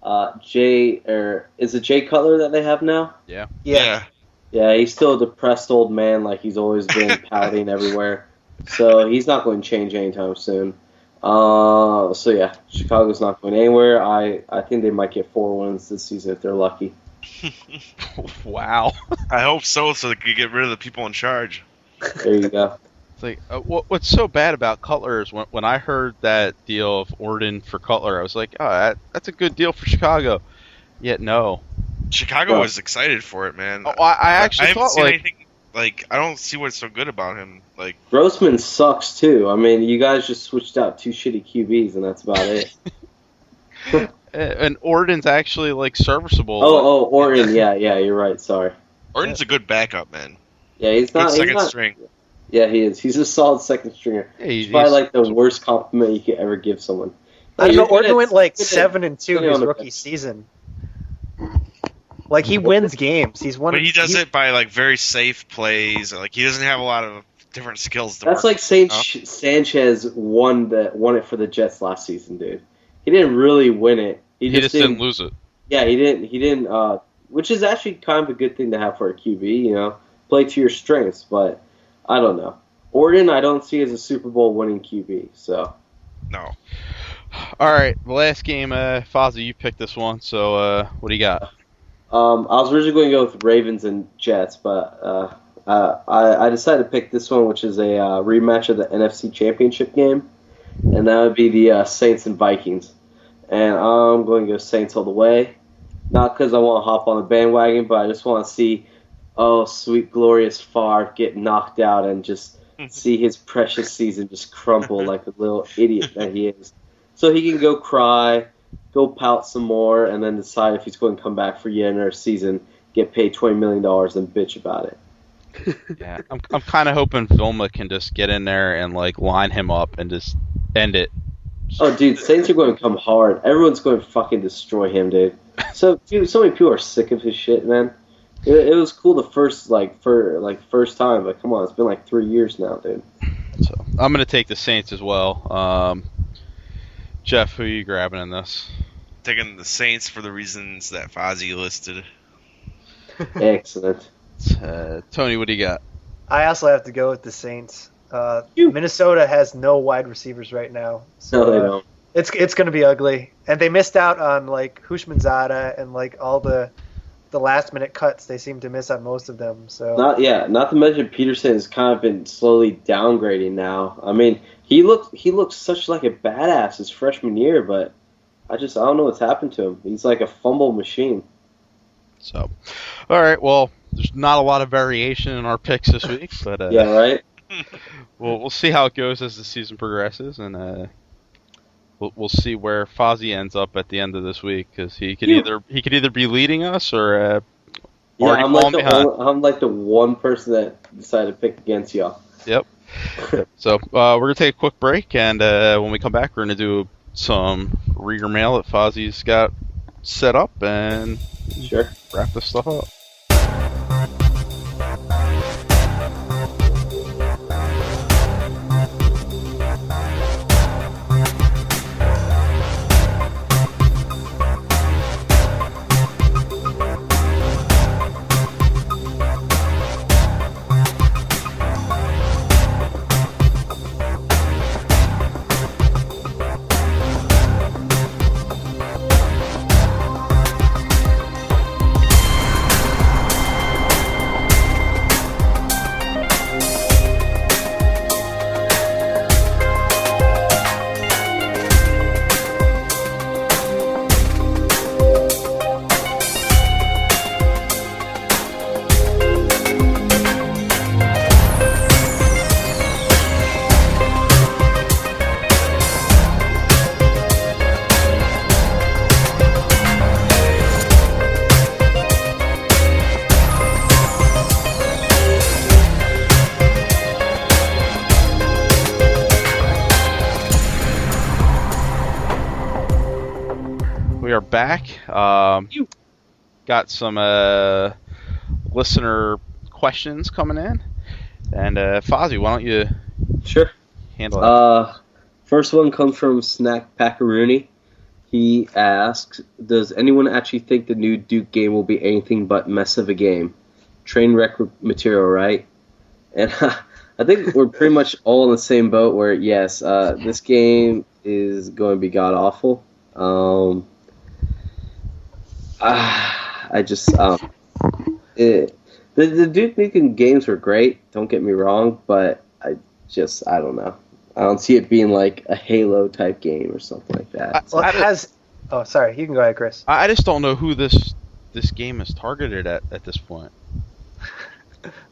Is it Jay Cutler that they have now? Yeah. Yeah, he's still a depressed old man, like he's always been pouting everywhere. So he's not going to change anytime soon. So yeah, Chicago's not going anywhere. I think they might get 4 wins this season if they're lucky. Wow. I hope so they can get rid of the people in charge. There you go. It's like, what's so bad about Cutler is when I heard that deal of Orden for Cutler, I was like, oh, that's a good deal for Chicago. Yet no. Chicago was excited for it, man. Oh, I actually haven't thought seen anything. Like, I don't see what's so good about him. Like, Grossman sucks too. I mean, you guys just switched out 2 shitty QBs, and that's about it. And Orton's actually like serviceable. Oh, Orton. Yeah, you're right. Sorry. Orton's a good backup, man. Yeah, he's not second string. Yeah, he is. He's a solid second stringer. Yeah, he's probably like the worst compliment you could ever give someone. I don't know. Orton went like 7-2 his rookie season. Like, he wins games. But he does it by like very safe plays. Like, he doesn't have a lot of different skills. That's like Sanchez won it for the Jets last season, dude. He didn't really win it. He just didn't lose it. Yeah, he didn't. Which is actually kind of a good thing to have for a QB. You know, play to your strengths. But I don't know. Orton, I don't see as a Super Bowl winning QB. So no. All right, the last game, Fozzie, you picked this one. So what do you got? I was originally going to go with Ravens and Jets, but I decided to pick this one, which is a rematch of the NFC Championship game, and that would be the Saints and Vikings. And I'm going to go Saints all the way. Not because I want to hop on the bandwagon, but I just want to see, sweet, glorious Favre get knocked out and just see his precious season just crumble like a little idiot that he is. So he can go cry, go pout some more, and then decide if he's going to come back for yet another season get paid $20 million and bitch about it. Yeah, I'm kind of hoping Vilma can just get in there and like line him up and just end it. Oh, dude, Saints are going to come hard. Everyone's going to fucking destroy him, dude. So many people are sick of his shit, man. It was cool the first time, but come on, it's been like 3 years now, dude. So I'm gonna take the Saints as well. Jeff, who are you grabbing in this? Taking the Saints for the reasons that Fozzie listed. Excellent. Tony, what do you got? I also have to go with the Saints. Minnesota has no wide receivers right now. So, No, they don't. It's going to be ugly. And they missed out on like Hushmanzada and like all the last minute cuts. They seem to miss on most of them. So Not to mention Peterson has kind of been slowly downgrading now. I mean, he looked such like a badass his freshman year, but I don't know what's happened to him. He's like a fumble machine. So, all right. Well, there's not a lot of variation in our picks this week, but Yeah, right. we'll see how it goes as the season progresses, and we'll see where Fozzie ends up at the end of this week, because he could either be leading us or already falling behind. I'm like the one person that decided to pick against y'all. Yep. So we're gonna take a quick break, and when we come back, we're gonna do some reader mail that Fozzie's got set up, and Sure. wrap this stuff up. We are back. Got some listener questions coming in. And Fozzie, why don't you handle it? First one comes from Snack Packaroonie. He asks, does anyone actually think the new Duke game will be anything but mess of a game? Train wreck material, right? And I think we're pretty much all in the same boat where, yes, this game is going to be god-awful. The Duke Nukem games were great, don't get me wrong, but I don't know. I don't see it being like a Halo type game or something like that. Oh, sorry. You can go ahead, Chris. I just don't know who this game is targeted at this point.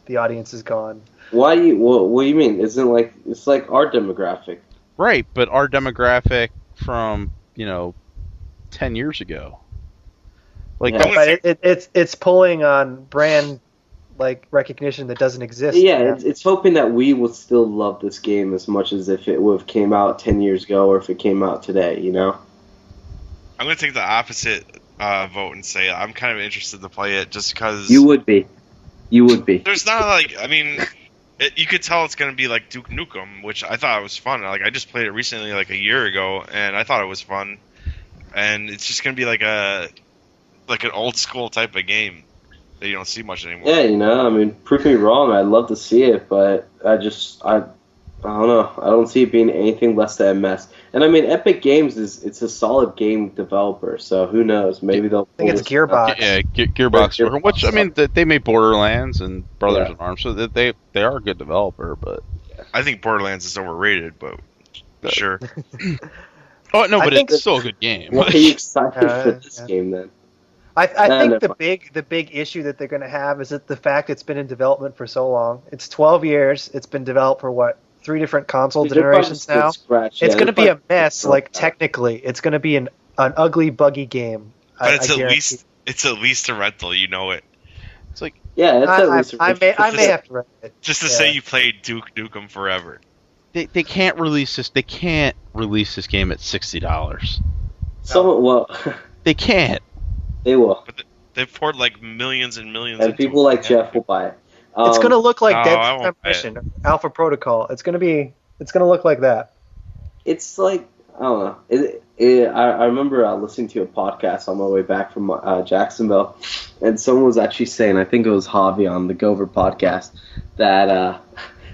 The audience is gone. What do you mean? It's like our demographic. Right, but our demographic from 10 years ago. Like, yeah, but it's pulling on brand like recognition that doesn't exist. Yeah, it's hoping that we will still love this game as much as if it would have came out 10 years ago or if it came out today. I'm going to take the opposite vote and say I'm kind of interested to play it just because... You would be. There's not you could tell it's going to be like Duke Nukem, which I thought was fun. Like, I just played it recently, like a year ago, and I thought it was fun. And it's just going to be like an old school type of game that you don't see much anymore. Yeah, prove me wrong. I'd love to see it, but I don't know. I don't see it being anything less than a mess. And Epic Games it's a solid game developer, so who knows? Maybe they'll. I think it's Gearbox. Yeah, Gearbox. Which they made Borderlands and Brothers in Arms, so that they are a good developer. But I think Borderlands is overrated, but sure. Oh no, but it's still a good game. Why are you excited for this game then? I think the big issue that they're going to have is that the fact it's been in development for so long. It's 12 years. It's been developed for 3 different console generations now. It's going to be a mess. Technically, it's going to be an ugly, buggy game. But it's at least a rental. You know it. It's like, Yeah, it's at least. I may have to rent it. Just to say you played Duke Nukem Forever. they can't release this. They can't release this game at $60. Well, They can't. they will, But they've poured like millions and millions. and into people it. like Jeff will buy it. It's gonna look like no, Dead I won't buy Premonition, or Alpha Protocol. It's gonna look like that. It's like, I don't know. I remember listening to a podcast on my way back from Jacksonville, and someone was actually saying, I think it was Javi on the Gover podcast, that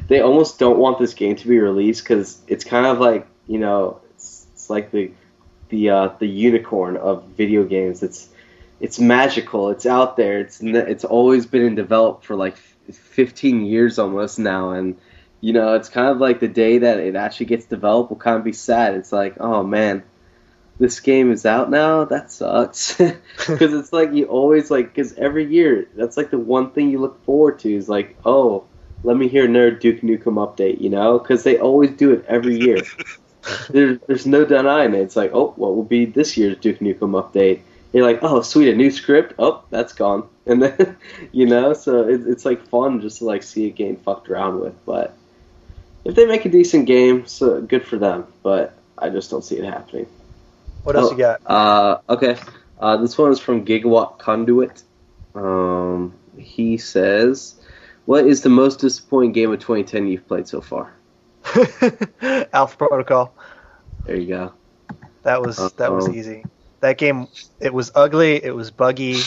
they almost don't want this game to be released because it's kind of like, it's like the unicorn of video games. It's magical. It's out there. It's always been in develop for like 15 years almost now, and it's kind of like the day that it actually gets developed will kind of be sad. It's like, oh man, this game is out now? That sucks. Because it's like you always because every year, that's like the one thing you look forward to is like, oh, let me hear another Duke Nukem update, because they always do it every year. There's no denying it. It's like, oh, what will be this year's Duke Nukem update? You're like, oh, sweet, a new script? Oh, that's gone. And then, so it's like fun just to see it getting fucked around with. But if they make a decent game, so good for them. But I just don't see it happening. What else you got? Okay. This one is from Gigawatt Conduit. He says, what is the most disappointing game of 2010 you've played so far? Alpha Protocol. There you go. That was easy. That game, it was ugly, it was buggy,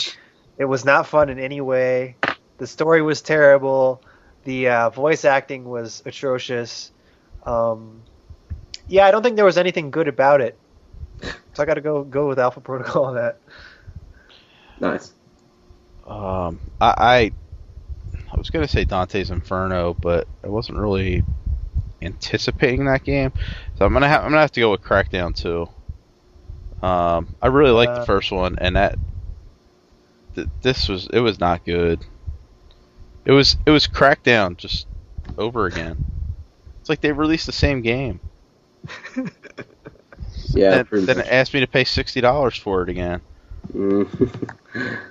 it was not fun in any way. The story was terrible. The voice acting was atrocious. I don't think there was anything good about it. So I got to go with Alpha Protocol on that. Nice. I was gonna say Dante's Inferno, but I wasn't really anticipating that game, so I'm gonna have to go with Crackdown 2. I really liked the first one, and it was not good. It was Crackdown just over again. It's like they released the same game. Yeah. Then it asked me to pay $60 for it again.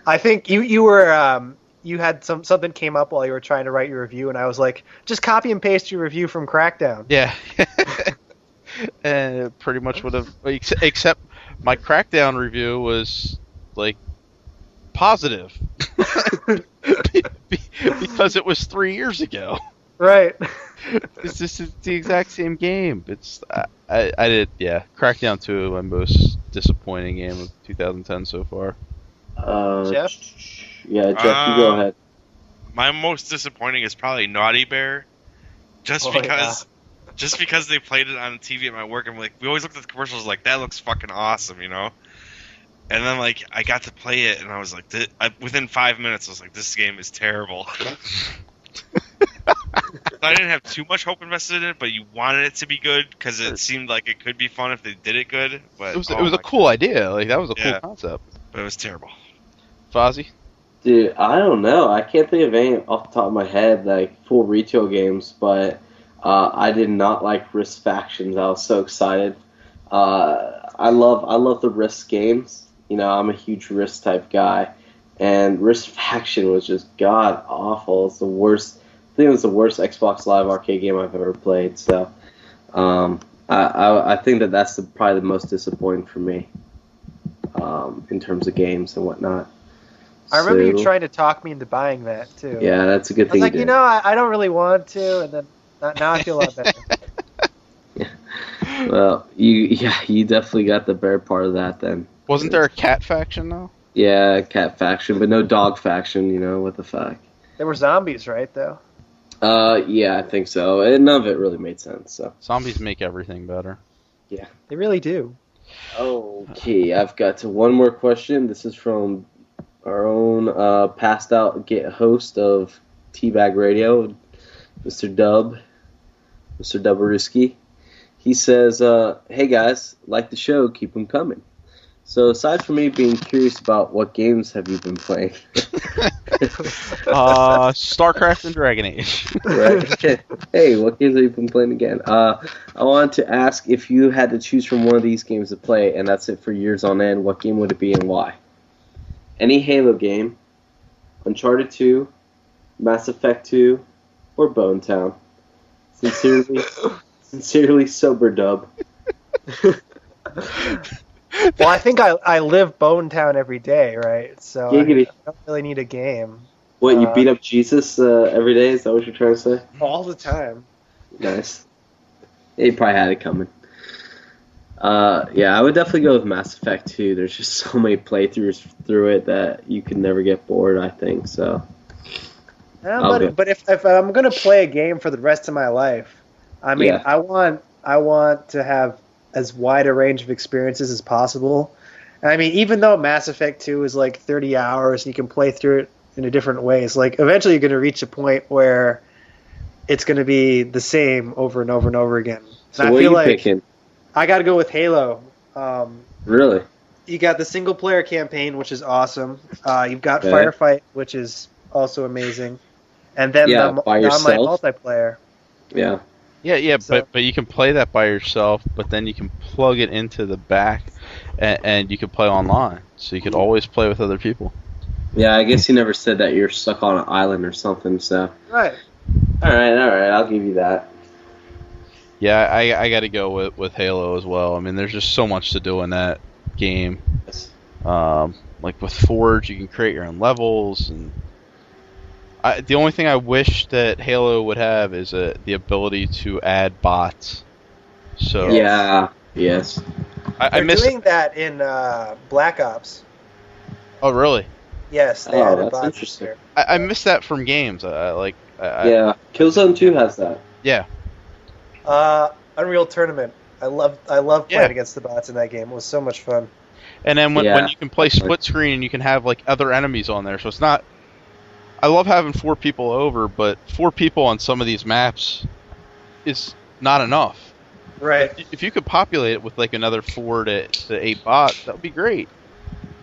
I think you were you had something came up while you were trying to write your review, and I was like, just copy and paste your review from Crackdown. Yeah. And it pretty much would have, except my Crackdown review was positive because it was 3 years ago. Right. It's just the exact same game. It's Crackdown 2, my most disappointing game of 2010 so far. Jeff? Yeah, Jeff, you go ahead. My most disappointing is probably Naughty Bear, just because they played it on TV at my work. I'm like, we always looked at the commercials like, that looks fucking awesome, And then I got to play it, and I was like, within 5 minutes, I was like, this game is terrible. I didn't have too much hope invested in it, but you wanted it to be good because it seemed like it could be fun if they did it good. But it was a cool idea. That was a cool concept. But it was terrible. Fozzie? Dude, I don't know. I can't think of any off the top of my head, full retail games, but I did not like R.U.S.E factions. I was so excited. I love the R.U.S.E games. I'm a huge R.U.S.E type guy, and R.U.S.E faction was just god awful. It's the worst. I think it was the worst Xbox Live Arcade game I've ever played. So, I think that's probably the most disappointing for me, in terms of games and whatnot. I remember you trying to talk me into buying that too. Yeah, that's a good thing. I was like, I don't really want to, and then now I feel a lot better. Yeah. Well, you definitely got the bear part of that then. Wasn't there a cat faction though? Yeah, cat faction, but no dog faction. What the fuck? There were zombies, right? Though. Yeah, I think so. And none of it really made sense. So zombies make everything better. Yeah, they really do. Okay, I've got one more question. This is from our own passed out host of Teabag Radio, Mr. R.U.S.E. He says, hey guys, like the show, keep them coming. So aside from me being curious about what games have you been playing? StarCraft and Dragon Age. Right. Okay. Hey, what games have you been playing again? I wanted to ask if you had to choose from one of these games to play, and that's it for years on end, what game would it be and why? Any Halo game, Uncharted 2, Mass Effect 2, or Bone Town. Sincerely, Sober Dub. Well, I think I live Bone Town every day, right? So I Giggity. don't really need a game. What, you beat up Jesus every day? Is that what you're trying to say? All the time. Nice. He probably had it coming. Yeah, I would definitely go with Mass Effect 2. There's just so many playthroughs through it that you can never get bored, I think, so. Yeah, but if I'm gonna play a game for the rest of my life, I mean, Yeah. I want to have as wide a range of experiences as possible. And I mean, even though Mass Effect 2 is like 30 hours, and you can play through it in a different ways. Like eventually, you're gonna reach a point where it's gonna be the same over and over and over again. So And what I feel are you like picking? I got to go with Halo. Really? You got the single player campaign, which is awesome. You've got Okay. Firefight, which is also amazing, and then Yeah, the by online yourself? multiplayer. Yeah. Yeah, So- but you can play that by yourself, but then you can plug it into the back, and you can play online. So you could always play with other people. Yeah, I guess you never said that you're stuck on an island or something, so. Right. Alright, I'll give you that. Yeah, I got to go with Halo as well. I mean, there's just so much to do in that game. Like with Forge, you can create your own levels, and the only thing I wish that Halo would have is the ability to add bots. So Yeah, yes. I They're miss. doing that in Black Ops. Oh, really? Yes, they Oh, added that's bots interesting. here. I miss that from games. Yeah, Killzone 2 has that. Yeah. Unreal Tournament. I love playing Yeah. against the bots in that game. It was so much fun. And then when Yeah, you can play split screen and you can have like other enemies on there, so it's not. I love having 4 people over, but 4 people on some of these maps is not enough. Right. If you could populate it with like another 4 to 8 bots, that would be great.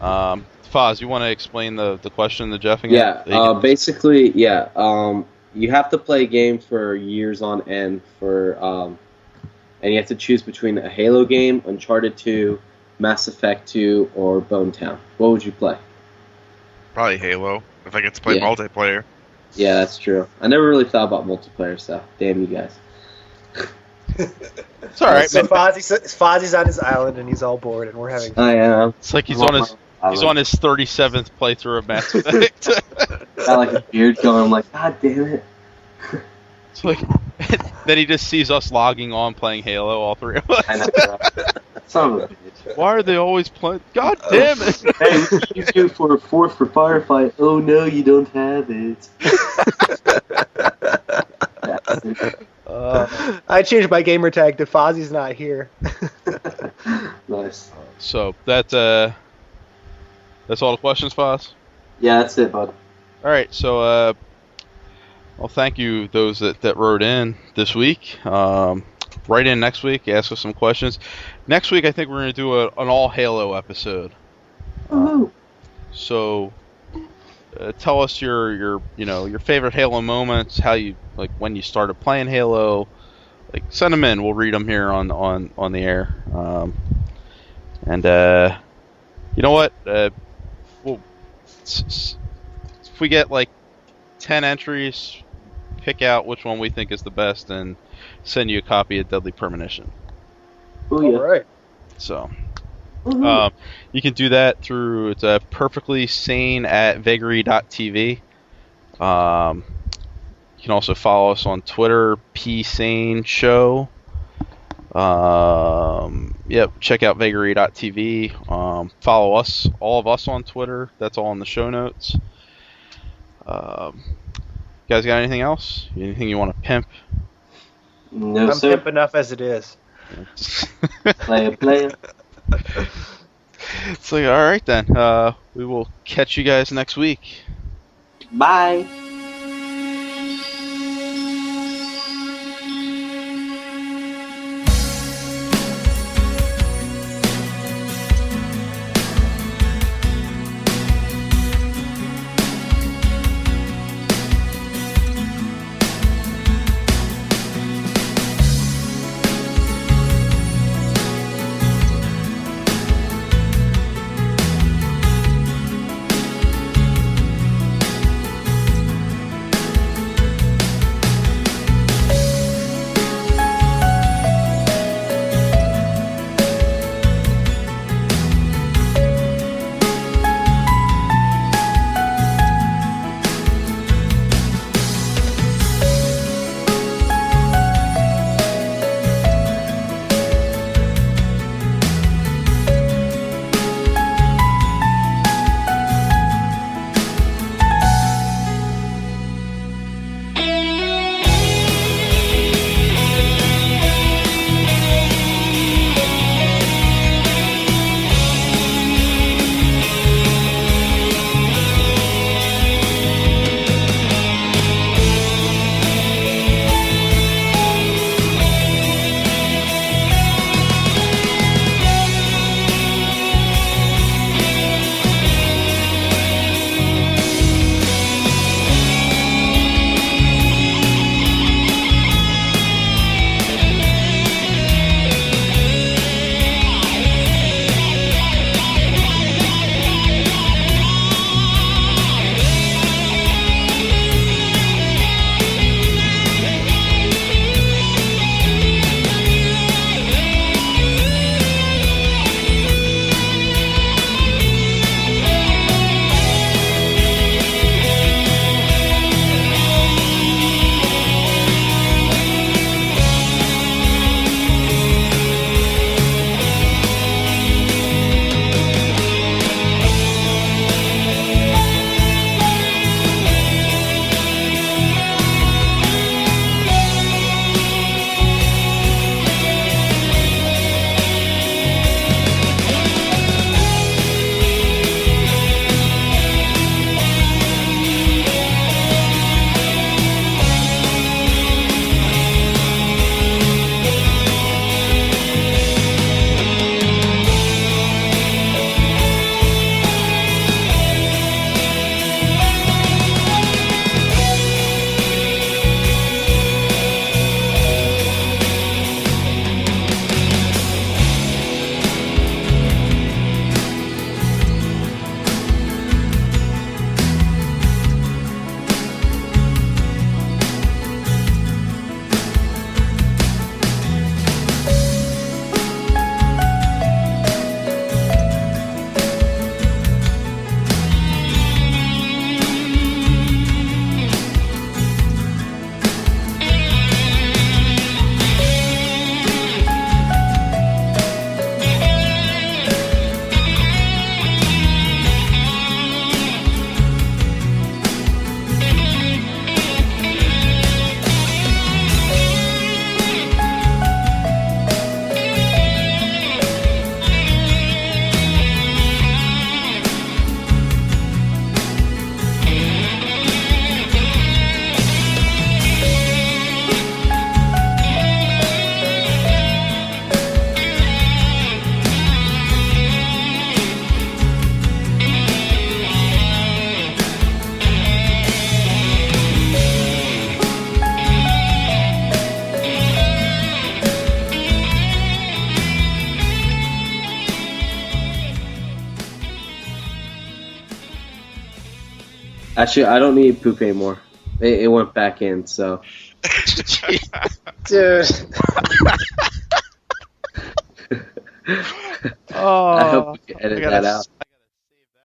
Foz, you want to explain the question to Jeff again? Yeah, basically, you have to play a game for years on end and you have to choose between a Halo game, Uncharted 2, Mass Effect 2, or Bone Town. What would you play? Probably Halo, if I get to play Yeah. multiplayer. Yeah, that's true. I never really thought about multiplayer stuff. Damn you guys. It's all right, So man. Fozzie's on his island and he's all bored, and we're having. I am. It's like he's on his 37th playthrough of Mass Effect. Got like a beard going. I'm like, God damn it. It's like then he just sees us logging on playing Halo, all 3 of us. I know. Right? Son of a bitch. Why are they always playing? God damn it! Hey, we should use you for a 4th for Firefight. Oh no, you don't have it. I changed my gamer tag to Fozzie's not here. Nice. So that's all the questions, Foz. Yeah, that's it, bud. All right, so well, thank you those that wrote in this week. Write in next week, ask us some questions. Next week, I think we're going to do an all Halo episode. So tell us your favorite Halo moments, how you like when you started playing Halo. Like send them in, we'll read them here on the air. And you know what? We'll if we get like 10 entries, pick out which one we think is the best and send you a copy of Deadly Premonition. Oh, yeah. All right. So Woohoo. you can do that through perfectly sane at vagary.tv. You can also follow us on Twitter, psane show. Check out vagary.tv. Follow us, all of us on Twitter. That's all in the show notes. You guys got anything else? Anything you want to pimp? No, I'm sir. pimp enough as it is. Player. It's like, all right then. We will catch you guys next week. Bye. Actually, I don't need poop anymore. It went back in, so. Dude. I hope we can edit that out.